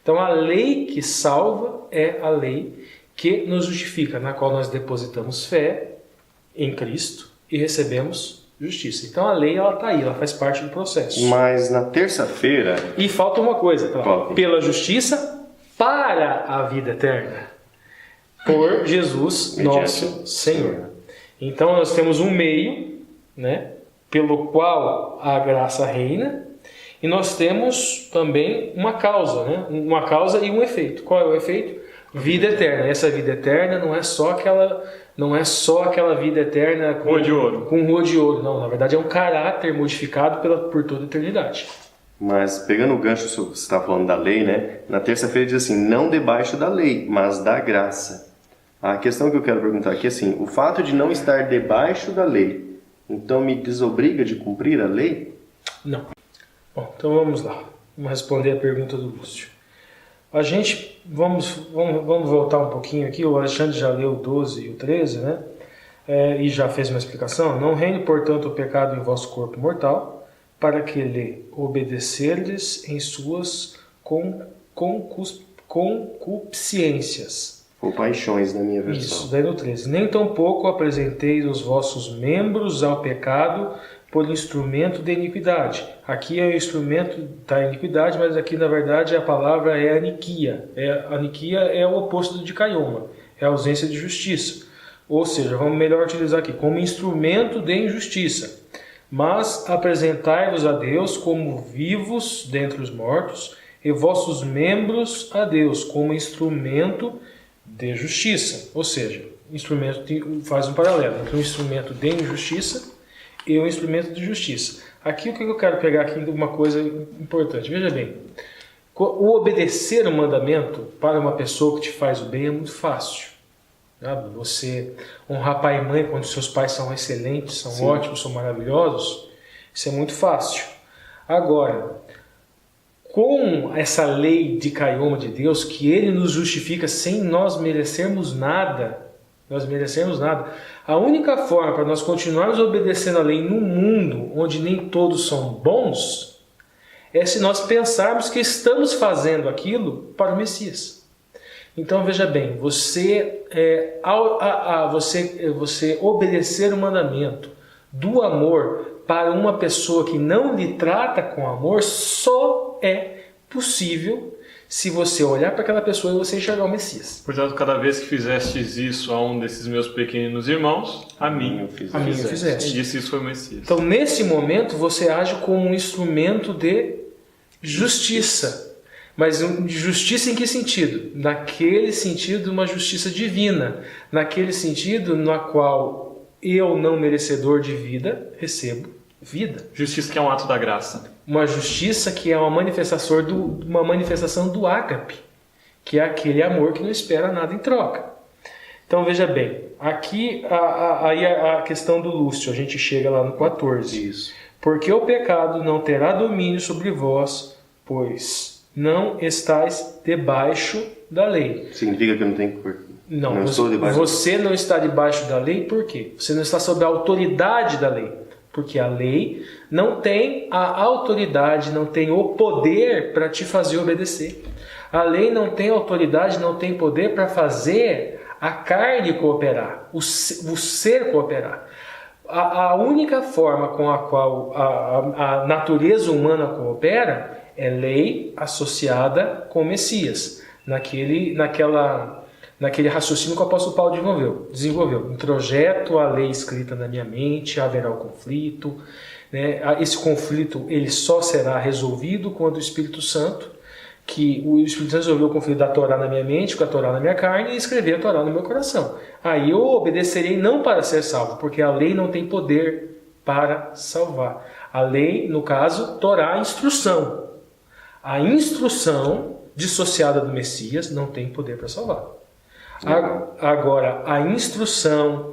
S3: Então a lei que salva é a lei que nos justifica, na qual nós depositamos fé em Cristo e recebemos justiça. Então a lei ela está aí, ela faz parte do processo.
S1: Mas na terça-feira...
S3: E falta uma coisa, pela justiça para a vida eterna, por Jesus nosso Senhor. Então nós temos um meio, né, pelo qual a graça reina, E nós temos também uma causa, né? Uma causa e um efeito. Qual é o efeito? Vida eterna. E essa vida eterna não é só aquela vida eterna com
S2: Rua de ouro.
S3: Com rua de ouro. Não, na verdade é um caráter modificado por toda a eternidade.
S1: Mas pegando o gancho que você está falando da lei, né? Na terça-feira diz assim, não debaixo da lei, mas da graça. A questão que eu quero perguntar aqui é assim, o fato de não estar debaixo da lei, então me desobriga de cumprir a lei?
S3: Não. Bom, então vamos lá. Vamos responder a pergunta do Lúcio. A gente, vamos voltar um pouquinho aqui, o Alexandre já leu o 12 e o 13, né? E já fez uma explicação. Não reine, portanto, o pecado em vosso corpo mortal, para que lhe obedecerdes em suas concupiscências.
S1: Ou paixões, na minha versão.
S3: Isso, daí no 13. Nem tampouco apresenteis os vossos membros ao pecado por instrumento de iniquidade. Aqui é o instrumento da iniquidade, mas aqui na verdade a palavra é aniquia. Aniquia é o oposto de caioma, é a ausência de justiça. Ou seja, vamos melhor utilizar aqui, como instrumento de injustiça. Mas apresentai-vos a Deus como vivos dentre os mortos, e vossos membros a Deus como instrumento de justiça. Ou seja, faz um paralelo entre um instrumento de injustiça e um instrumento de justiça. Aqui o que eu quero pegar aqui uma coisa importante. Veja bem, o obedecer o mandamento para uma pessoa que te faz o bem é muito fácil. Sabe? Você honrar pai e mãe quando seus pais são excelentes, são
S1: Sim.
S3: ótimos, são maravilhosos, isso é muito fácil. Agora, com essa lei de caioma de Deus, que Ele nos justifica sem nós merecermos nada, a única forma para nós continuarmos obedecendo a lei num mundo onde nem todos são bons, é se nós pensarmos que estamos fazendo aquilo para o Messias. Então veja bem, você obedecer o mandamento do amor para uma pessoa que não lhe trata com amor só é possível se você olhar para aquela pessoa e você enxergar o Messias.
S2: Portanto, cada vez que fizestes isso a um desses meus pequeninos irmãos, a mim
S3: fizeste.
S2: E disse isso foi o Messias.
S3: Então, nesse momento, você age como um instrumento de justiça. Mas de justiça em que sentido? Naquele sentido, uma justiça divina. Naquele sentido na qual eu, não merecedor de vida, recebo vida.
S2: Justiça que é um ato da graça.
S3: Uma justiça que é uma manifestação do ágape, que é aquele amor que não espera nada em troca. Então veja bem, aqui aí a questão do Lúcio, a gente chega lá no 14.
S1: Isso.
S3: Porque o pecado não terá domínio sobre vós, pois não estáis debaixo da lei.
S1: Significa que eu não tenho que...
S3: Não, você não está debaixo da lei por quê? Você não está sob a autoridade da lei. Porque a lei não tem a autoridade, não tem o poder para te fazer obedecer. A lei não tem autoridade, não tem poder para fazer a carne cooperar, o ser cooperar. A única forma com a qual a natureza humana coopera é lei associada com o Messias. Naquele raciocínio que o apóstolo Paulo desenvolveu. Introjeto a lei escrita na minha mente, haverá o conflito. Né? Esse conflito ele só será resolvido quando o Espírito Santo resolveu o conflito da Torá na minha mente, com a Torá na minha carne, e escrever a Torá no meu coração. Aí eu obedecerei não para ser salvo, porque a lei não tem poder para salvar. A lei, no caso, Torá, instrução. A instrução dissociada do Messias não tem poder para salvar. Agora, a instrução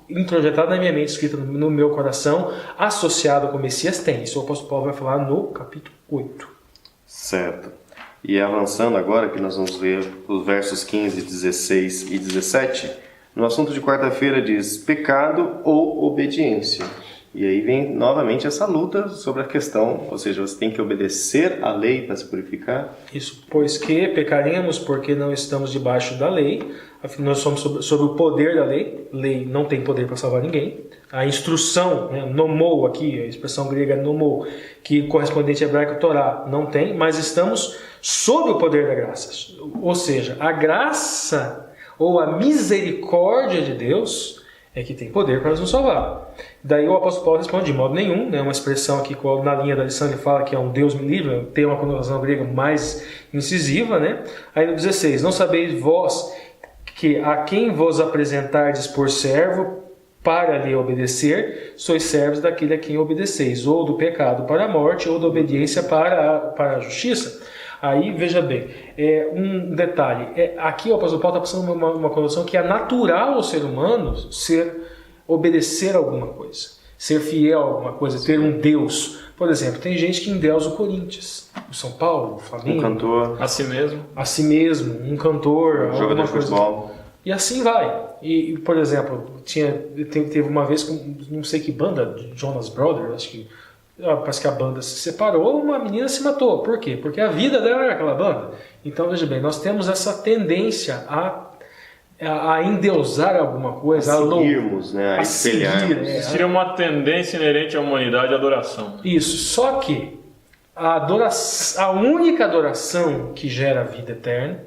S3: introjetada na minha mente, escrita no meu coração, associada com o Messias, tem. Isso o apóstolo Paulo vai falar no capítulo 8.
S1: Certo. E avançando agora, que nós vamos ver os versos 15, 16 e 17, no assunto de quarta-feira diz pecado ou obediência. E aí vem novamente essa luta sobre a questão, ou seja, você tem que obedecer à lei para se purificar.
S3: Isso, pois que pecaremos porque não estamos debaixo da lei, afinal nós somos sob o poder da lei. Lei não tem poder para salvar ninguém. A instrução, né, nomou aqui, a expressão grega é nomou, que correspondente ao hebraico Torá, não tem, mas estamos sob o poder da graça. Ou seja, a graça ou a misericórdia de Deus é que tem poder para nos salvar. Daí o apóstolo Paulo responde de modo nenhum, né, uma expressão aqui na linha da lição ele fala que é um Deus me livre, tem uma conotação grega mais incisiva, né? Aí no 16, não sabeis vós que a quem vos apresentardes por servo para lhe obedecer, sois servos daquele a quem obedeceis, ou do pecado para a morte, ou da obediência para a justiça. Aí, veja bem, um detalhe, aqui o apóstolo Paulo está passando uma condição que é natural ao ser humano obedecer a alguma coisa, ser fiel a alguma coisa, ter um Deus. Por exemplo, tem gente que endeusa o Corinthians, o São Paulo, o Flamengo.
S1: Um cantor.
S2: A si mesmo.
S3: A si mesmo, um cantor,
S1: Um jogador de futebol.
S3: E assim vai. E por exemplo, teve uma vez com não sei que banda, Jonas Brothers, acho que parece que a banda se separou, uma menina se matou. Por quê? Porque a vida dela era aquela banda. Então, veja bem, nós temos essa tendência a endeusar alguma coisa,
S1: a seguirmos, né? A espelharmos.
S2: Existiria uma tendência inerente à humanidade à adoração.
S3: Isso, só que a única adoração que gera a vida eterna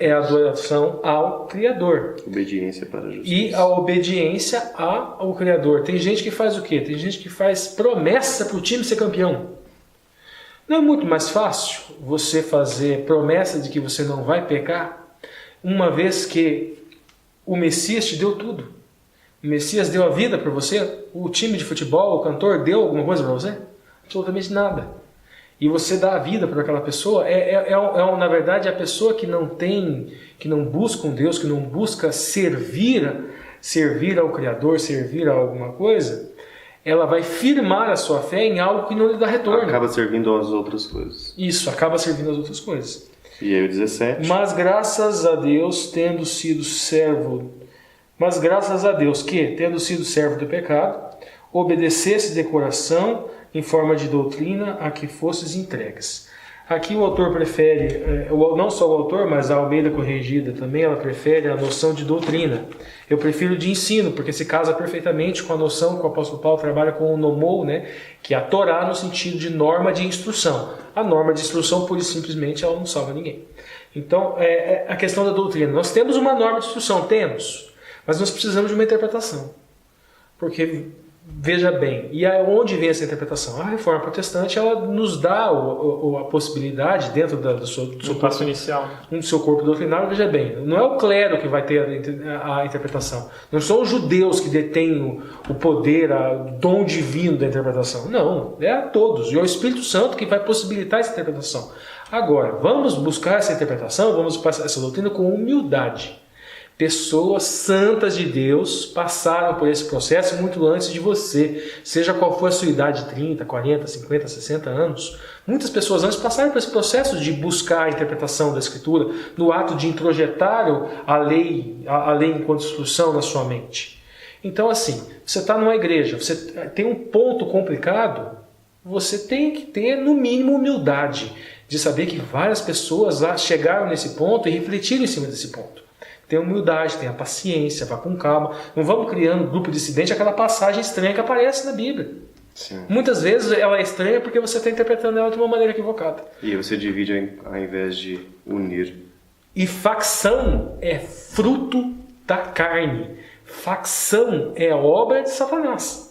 S3: é a adoração ao Criador.
S1: Obediência para a justiça.
S3: E a obediência ao Criador. Tem gente que faz o quê? Tem gente que faz promessa para o time ser campeão. Não é muito mais fácil você fazer promessa de que você não vai pecar, uma vez que o Messias te deu tudo? O Messias deu a vida para você? O time de futebol, o cantor, deu alguma coisa para você? Absolutamente nada. E você dá a vida para aquela pessoa, na verdade, a pessoa que não busca um Deus, que não busca servir ao Criador, servir a alguma coisa, ela vai firmar a sua fé em algo que não lhe dá retorno.
S1: Acaba servindo às outras coisas.
S3: Isso, acaba servindo às outras coisas.
S1: E aí o 17.
S3: Mas graças a Deus, tendo sido servo do pecado, obedecesse de coração em forma de doutrina a que fosses entregues. Aqui o autor prefere, não só o autor, mas a Almeida Corrigida também, ela prefere a noção de doutrina. Eu prefiro de ensino, porque se casa perfeitamente com a noção que o apóstolo Paulo trabalha com o nomou, né, que é a Torá no sentido de norma de instrução. A norma de instrução, pura e simplesmente, ela não salva ninguém. Então, a questão da doutrina. Nós temos uma norma de instrução, temos, mas nós precisamos de uma interpretação. Porque, veja bem, e onde vem essa interpretação? A Reforma Protestante, ela nos dá a possibilidade, dentro do seu
S2: passo inicial,
S3: do seu corpo doutrinário, veja bem, não é o clero que vai ter a interpretação, não são os judeus que detêm o poder, o dom divino da interpretação, não, é a todos, e é o Espírito Santo que vai possibilitar essa interpretação. Agora, vamos buscar essa interpretação, vamos passar essa doutrina com humildade. Pessoas santas de Deus passaram por esse processo muito antes de você, seja qual for a sua idade, 30, 40, 50, 60 anos. Muitas pessoas antes passaram por esse processo de buscar a interpretação da Escritura, no ato de introjetar a lei enquanto instrução na sua mente. Então, assim, você está numa igreja, você tem um ponto complicado, você tem que ter, no mínimo, humildade de saber que várias pessoas lá chegaram nesse ponto e refletiram em cima desse ponto. Tenha humildade, tenha paciência, vá com calma. Não vamos criando grupo dissidente, aquela passagem estranha que aparece na Bíblia.
S1: Sim.
S3: Muitas vezes ela é estranha porque você está interpretando ela de uma maneira equivocada.
S1: E você divide ao invés de unir.
S3: E facção é fruto da carne. Facção é obra de Satanás.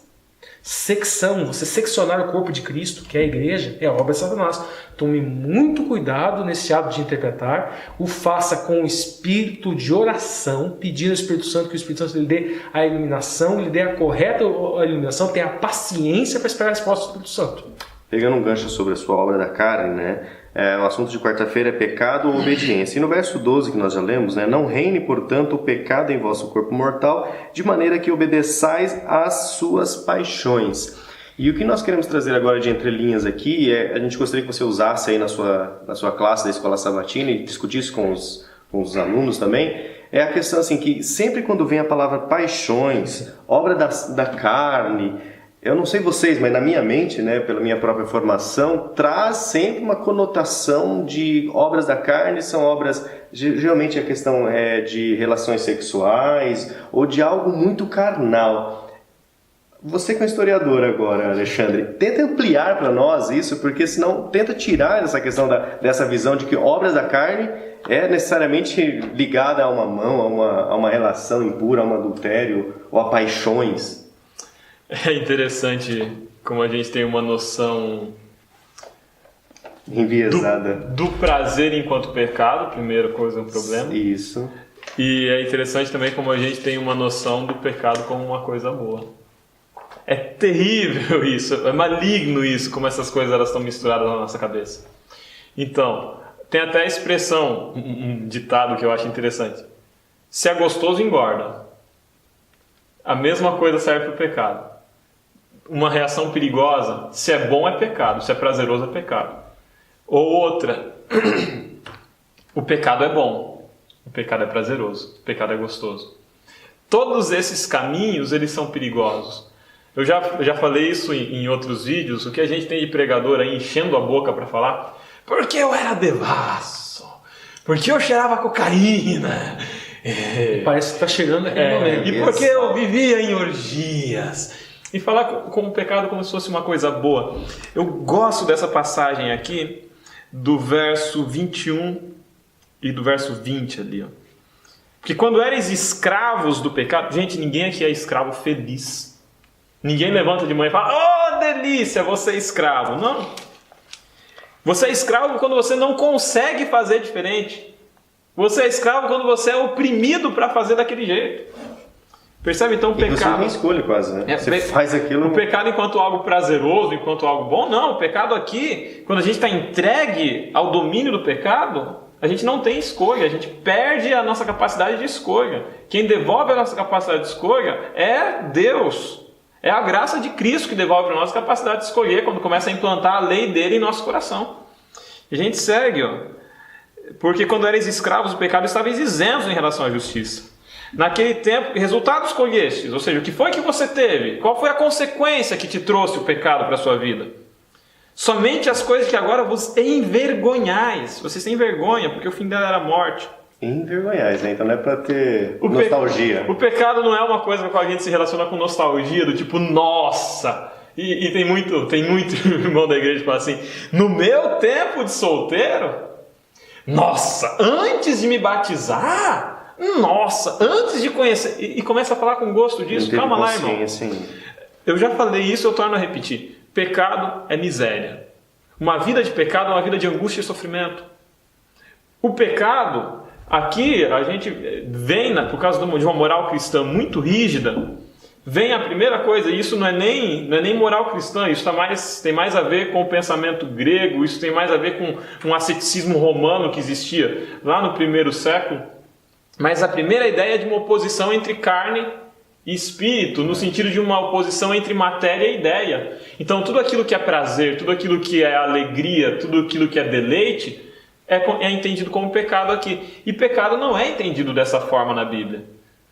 S3: Secção, você seccionar o corpo de Cristo, que é a igreja, é obra de Satanás. Tome muito cuidado nesse ato de interpretar, o faça com o espírito de oração, pedindo ao Espírito Santo que o Espírito Santo lhe dê a iluminação, lhe dê a correta iluminação, tenha paciência para esperar a resposta do Espírito Santo.
S1: Pegando um gancho sobre a sua obra da carne, né? O assunto de quarta-feira é pecado ou obediência. E no verso 12 que nós já lemos, né? Não reine, portanto, o pecado em vosso corpo mortal, de maneira que obedeçais às suas paixões. E o que nós queremos trazer agora de entrelinhas aqui a gente gostaria que você usasse aí na sua classe da Escola Sabatina e discutisse com os alunos também, é a questão assim que sempre quando vem a palavra paixões, obra da carne, eu não sei vocês, mas na minha mente, né, pela minha própria formação, traz sempre uma conotação de obras da carne, são obras, geralmente a questão é de relações sexuais ou de algo muito carnal. Você que é um historiador agora, Alexandre, tenta ampliar para nós isso, porque senão tenta tirar essa questão dessa visão de que obras da carne é necessariamente ligada a uma mão, a uma relação impura, a um adultério ou a paixões.
S2: É interessante como a gente tem uma noção
S1: enviesada
S2: do prazer enquanto pecado, primeira coisa, um problema.
S1: Isso.
S2: E é interessante também como a gente tem uma noção do pecado como uma coisa boa. É terrível isso, é maligno isso, como essas coisas elas estão misturadas na nossa cabeça. Então, tem até a expressão, um ditado que eu acho interessante. Se é gostoso, engorda. A mesma coisa serve para o pecado. Uma reação perigosa, se é bom é pecado, se é prazeroso é pecado. Ou outra, o pecado é bom, o pecado é prazeroso, o pecado é gostoso. Todos esses caminhos, eles são perigosos. Eu já falei isso em outros vídeos, o que a gente tem de pregador aí enchendo a boca para falar, porque eu era devasso, porque eu cheirava cocaína,
S3: parece que está chegando aquele momento.
S2: E porque eu vivia em orgias. E falar com o pecado como se fosse uma coisa boa. Eu gosto dessa passagem aqui, do verso 21 e do verso 20 ali. Ó. Porque quando eres escravos do pecado... Gente, ninguém aqui é escravo feliz. Ninguém levanta de manhã e fala, oh, delícia, você é escravo. Não. Você é escravo quando você não consegue fazer diferente. Você é escravo quando você é oprimido para fazer daquele jeito. Percebe então o pecado?
S1: Você nem escolhe quase, né? Você faz aquilo...
S2: O pecado enquanto algo prazeroso, enquanto algo bom, não. O pecado aqui, quando a gente está entregue ao domínio do pecado, a gente não tem escolha, a gente perde a nossa capacidade de escolha. Quem devolve a nossa capacidade de escolha é Deus. É a graça de Cristo que devolve a nossa capacidade de escolher quando começa a implantar a lei dele em nosso coração. E a gente segue, ó. Porque quando eres escravos do pecado, estavais isentos em relação à justiça. Naquele tempo, que resultado escolhestes? Ou seja, o que foi que você teve? Qual foi a consequência que te trouxe o pecado para a sua vida? Somente as coisas que agora vos envergonhais. Vocês têm vergonha, porque o fim dela era a morte.
S1: Envergonhais, né? Então não é para ter nostalgia.
S2: O pecado não é uma coisa com a gente se relaciona com nostalgia, do tipo, nossa... E tem muito irmão da igreja que fala assim, no meu tempo de solteiro, nossa, antes de me batizar... Nossa, antes de conhecer... E começa a falar com gosto disso. Calma lá, irmão. Eu já falei isso, eu torno a repetir. Pecado é miséria. Uma vida de pecado é uma vida de angústia e sofrimento. O pecado, aqui a gente vem, por causa de uma moral cristã muito rígida, vem a primeira coisa, e isso não é nem moral cristã, isso tem mais a ver com o pensamento grego, isso tem mais a ver com um asceticismo romano que existia lá no primeiro século. Mas a primeira ideia é de uma oposição entre carne e espírito, no sentido de uma oposição entre matéria e ideia. Então tudo aquilo que é prazer, tudo aquilo que é alegria, tudo aquilo que é deleite, é entendido como pecado aqui. E pecado não é entendido dessa forma na Bíblia.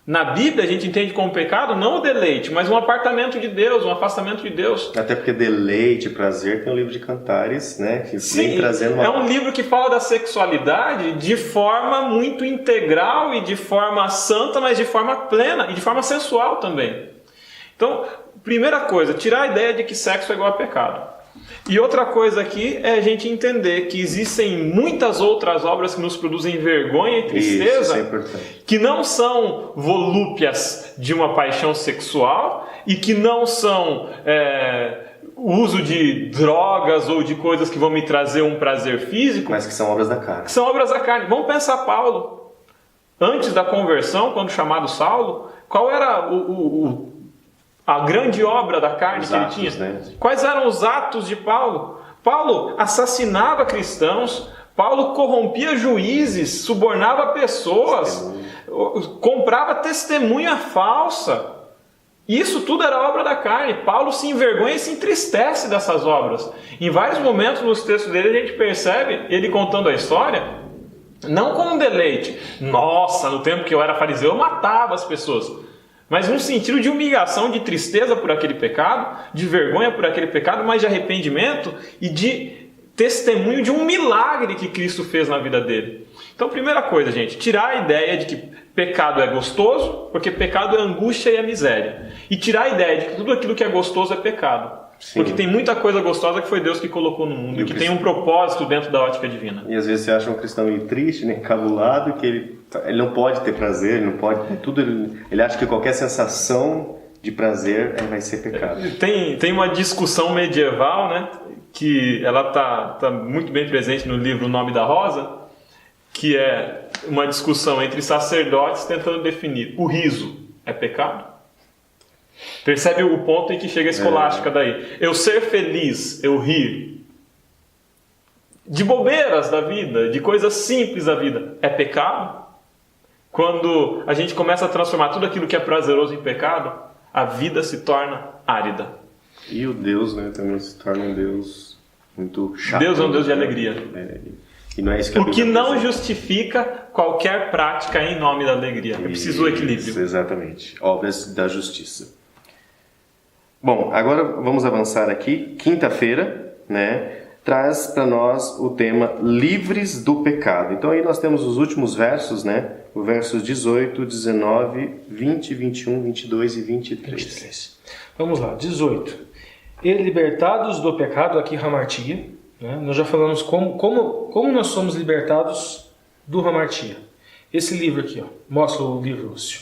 S2: Na Bíblia a gente entende como pecado não o deleite, mas um apartamento de Deus, um afastamento de Deus.
S1: Até porque deleite, prazer, tem um livro de Cantares, né? Que vem trazendo uma...
S2: É um livro que fala da sexualidade de forma muito integral e de forma santa, mas de forma plena e de forma sensual também. Então, primeira coisa, tirar a ideia de que sexo é igual a pecado. E outra coisa aqui é a gente entender que existem muitas outras obras que nos produzem vergonha e tristeza, que não são volúpias de uma paixão sexual e que não são o uso de drogas ou de coisas que vão me trazer um prazer físico.
S1: Mas que são obras da carne.
S2: Que são obras da carne. Vamos pensar Paulo. Antes da conversão, quando chamado Saulo, qual era a grande obra da carne que ele tinha?
S1: Né?
S2: Quais eram os atos de Paulo? Paulo assassinava cristãos, Paulo corrompia juízes, subornava pessoas, comprava testemunha falsa. Isso tudo era obra da carne. Paulo se envergonha e se entristece dessas obras. Em vários momentos nos textos dele a gente percebe ele contando a história, não com um deleite. Nossa, no tempo que eu era fariseu eu matava as pessoas. Mas num sentido de humilhação, de tristeza por aquele pecado, de vergonha por aquele pecado, mas de arrependimento e de testemunho de um milagre que Cristo fez na vida dele. Então, primeira coisa, gente, tirar a ideia de que pecado é gostoso, porque pecado é angústia e é miséria. E tirar a ideia de que tudo aquilo que é gostoso é pecado. Sim. Porque tem muita coisa gostosa que foi Deus que colocou no mundo e que tem um propósito dentro da ótica divina.
S1: E às vezes você acha um cristão meio triste, né, encabulado, que ele não pode ter prazer, ele não pode ter tudo. Ele acha que qualquer sensação de prazer vai ser pecado.
S2: Tem uma discussão medieval, né, que ela tá muito bem presente no livro O Nome da Rosa, que é uma discussão entre sacerdotes tentando definir: o riso é pecado? Percebe o ponto em que chega a escolástica daí. Eu ser feliz, eu rir de bobeiras da vida, de coisas simples da vida, é pecado? Quando a gente começa a transformar tudo aquilo que é prazeroso em pecado, a vida se torna árida.
S1: E o Deus, né, também se torna um Deus muito chato.
S2: Deus é um Deus de alegria.
S1: E não é isso que
S2: o que não justifica qualquer prática em nome da alegria. É preciso o equilíbrio.
S1: Exatamente. Obras da justiça. Bom, agora vamos avançar aqui. Quinta-feira, né, traz para nós o tema livres do pecado. Então aí nós temos os últimos versos, né? Os versos 18, 19, 20, 21, 22 e 23.
S3: Vamos lá, 18. E libertados do pecado, aqui hamartia, né? Nós já falamos como nós somos libertados do hamartia. Esse livro aqui, ó, mostra o livro, Lúcio.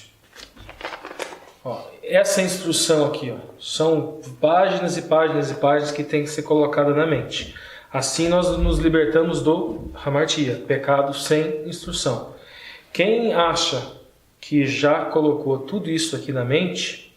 S3: Ó, essa instrução aqui, ó, são páginas e páginas e páginas que tem que ser colocada na mente. Assim nós nos libertamos do hamartia, pecado sem instrução. Quem acha que já colocou tudo isso aqui na mente,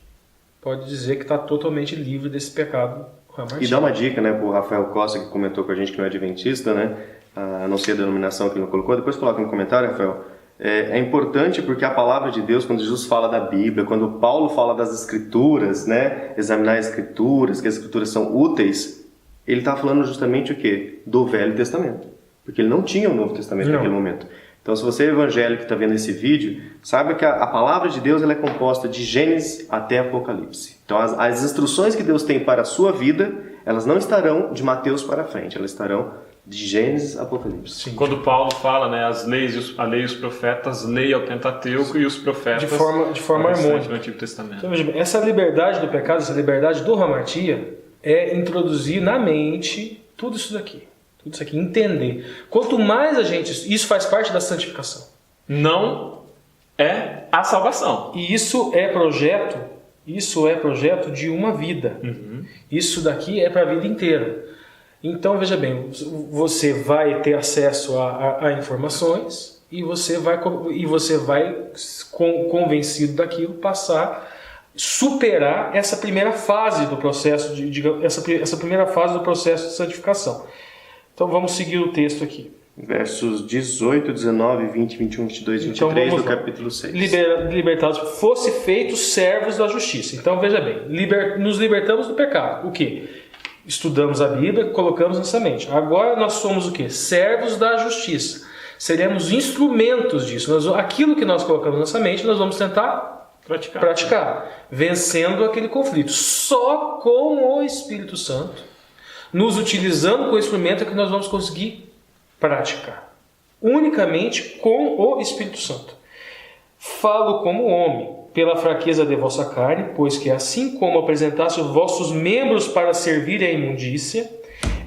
S3: pode dizer que está totalmente livre desse pecado hamartia.
S1: E dá uma dica, né, para o Rafael Costa, que comentou com a gente que não é adventista, né, a não ser a denominação que ele não colocou. Depois coloca no comentário, Rafael. É importante porque a palavra de Deus, quando Jesus fala da Bíblia, quando Paulo fala das Escrituras, né, examinar as Escrituras, que as Escrituras são úteis, ele está falando justamente o quê? Do Velho Testamento. Porque ele não tinha o Novo Testamento naquele momento. Então, se você é evangélico que está vendo esse vídeo, saiba que a palavra de Deus ela é composta de Gênesis até Apocalipse. Então, as instruções que Deus tem para a sua vida, elas não estarão de Mateus para frente, elas estarão de Gênesis a Apocalipse.
S2: Sim. Quando Paulo fala, né, a lei e os profetas, lei ao Pentateuco e os profetas
S3: de forma harmônica
S2: no Antigo Testamento.
S3: Então, veja bem, essa liberdade do pecado, essa liberdade do hamartia é introduzir na mente tudo isso daqui. Tudo isso aqui, entender. Quanto mais a gente... Isso faz parte da santificação.
S2: Não é a salvação.
S3: E isso é projeto de uma vida. Uhum. Isso daqui é para a vida inteira. Então, veja bem, você vai ter acesso a informações e você vai convencido daquilo, superar essa primeira fase do processo, essa primeira fase do processo de santificação. Então, vamos seguir o texto aqui.
S1: Versos 18, 19, 20, 21, 22 e 23 do capítulo 6.
S3: Libertados, fosse feitos servos da justiça. Então, veja bem, nos libertamos do pecado. O quê? Estudamos a Bíblia, colocamos nessa mente. Agora nós somos o quê? Servos da justiça. Seremos instrumentos disso. Aquilo que nós colocamos nessa mente, nós vamos tentar praticar, vencendo aquele conflito. Só com o Espírito Santo, nos utilizando com o instrumento, é que nós vamos conseguir praticar. Unicamente com o Espírito Santo. Falo como homem, pela fraqueza de vossa carne, pois que assim como apresentaste os vossos membros para servir à imundícia,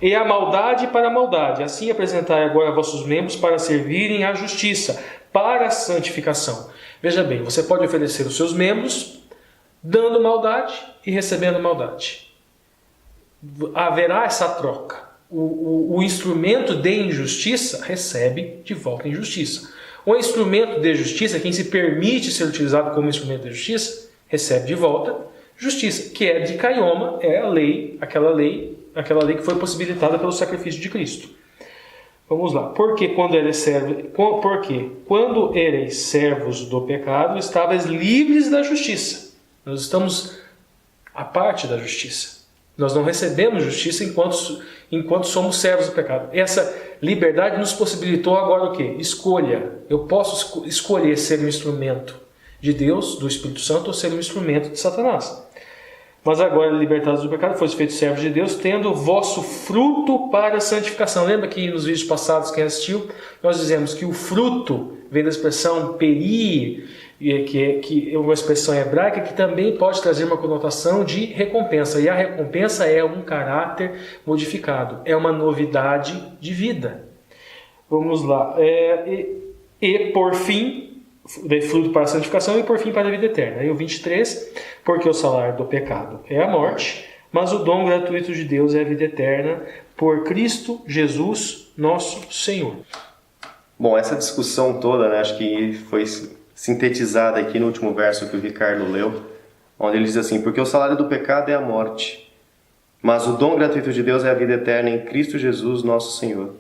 S3: e a maldade para a maldade, assim apresentai agora vossos membros para servirem à justiça, para a santificação. Veja bem, você pode oferecer os seus membros dando maldade e recebendo maldade. Haverá essa troca. O instrumento de injustiça recebe de volta injustiça. O instrumento de justiça, quem se permite ser utilizado como instrumento de justiça, recebe de volta justiça, que é de Caioma, é a lei, aquela lei que foi possibilitada pelo sacrifício de Cristo. Vamos lá. Porque quando eres servos do pecado, estavais livres da justiça. Nós estamos à parte da justiça. Nós não recebemos justiça enquanto somos servos do pecado. Essa liberdade nos possibilitou agora o quê? Escolha. Eu posso escolher ser um instrumento de Deus, do Espírito Santo, ou ser um instrumento de Satanás. Mas agora, libertados do pecado, fosse feito servos de Deus, tendo o vosso fruto para a santificação. Lembra que nos vídeos passados, quem assistiu, nós dizemos que o fruto vem da expressão peri, que é uma expressão hebraica que também pode trazer uma conotação de recompensa. E a recompensa é um caráter modificado, é uma novidade de vida. Vamos lá. E por fim, fruto para a santificação e por fim para a vida eterna. Aí o 23, porque o salário do pecado é a morte, mas o dom gratuito de Deus é a vida eterna por Cristo Jesus, nosso Senhor.
S1: Bom, essa discussão toda, né, acho que foi sintetizada aqui no último verso que o Ricardo leu, onde ele diz assim, porque o salário do pecado é a morte, mas o dom gratuito de Deus é a vida eterna em Cristo Jesus, nosso Senhor.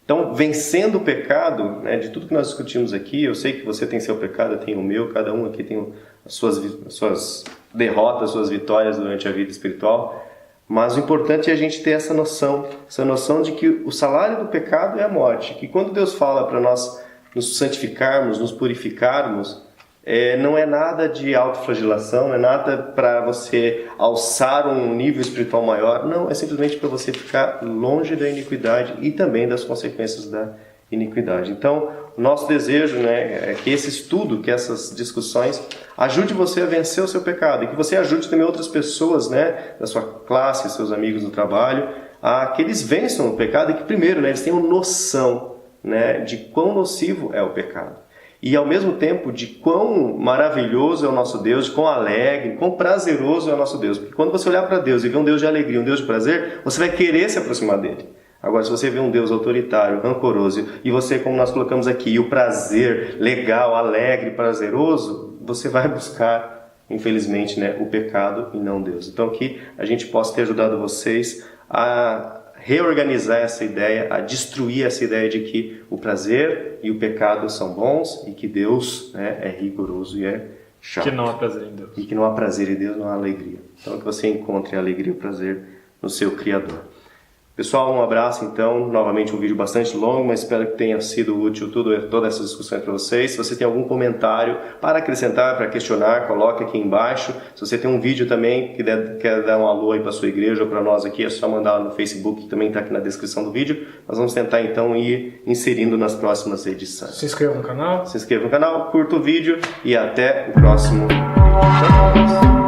S1: Então, vencendo o pecado, né, de tudo que nós discutimos aqui, eu sei que você tem seu pecado, eu tenho o meu, cada um aqui tem as suas derrotas, suas vitórias durante a vida espiritual, mas o importante é a gente ter essa noção de que o salário do pecado é a morte, que quando Deus fala para nós nos santificarmos, nos purificarmos, não é nada de autoflagelação, não é nada para você alçar um nível espiritual maior, não, é simplesmente para você ficar longe da iniquidade e também das consequências da iniquidade. Então, o nosso desejo, né, é que esse estudo, que essas discussões ajude você a vencer o seu pecado e que você ajude também outras pessoas, né, da sua classe, seus amigos do trabalho, a que eles vençam o pecado e que primeiro, né, eles tenham noção, né, de quão nocivo é o pecado. E ao mesmo tempo de quão maravilhoso é o nosso Deus, de quão alegre, quão prazeroso é o nosso Deus. Porque quando você olhar para Deus e ver um Deus de alegria, um Deus de prazer, você vai querer se aproximar dele. Agora, se você vê um Deus autoritário, rancoroso, e você, como nós colocamos aqui, o prazer legal, alegre, prazeroso, você vai buscar, infelizmente, né, o pecado e não Deus. Então, que a gente possa ter ajudado vocês a reorganizar essa ideia, a destruir essa ideia de que o prazer e o pecado são bons e que Deus, né, é rigoroso e é chato.
S2: Que não há prazer em Deus.
S1: E que não há prazer em Deus, não há alegria. Então, que você encontre a alegria e o prazer no seu Criador. Pessoal, um abraço então, novamente um vídeo bastante longo, mas espero que tenha sido útil toda essa discussão para vocês. Se você tem algum comentário para acrescentar, para questionar, coloque aqui embaixo. Se você tem um vídeo também que quer dar um alô aí para a sua igreja ou para nós aqui, é só mandar no Facebook, que também está aqui na descrição do vídeo. Nós vamos tentar então ir inserindo nas próximas edições.
S3: Se inscreva no canal.
S1: Se inscreva no canal, curta o vídeo e até o próximo vídeo.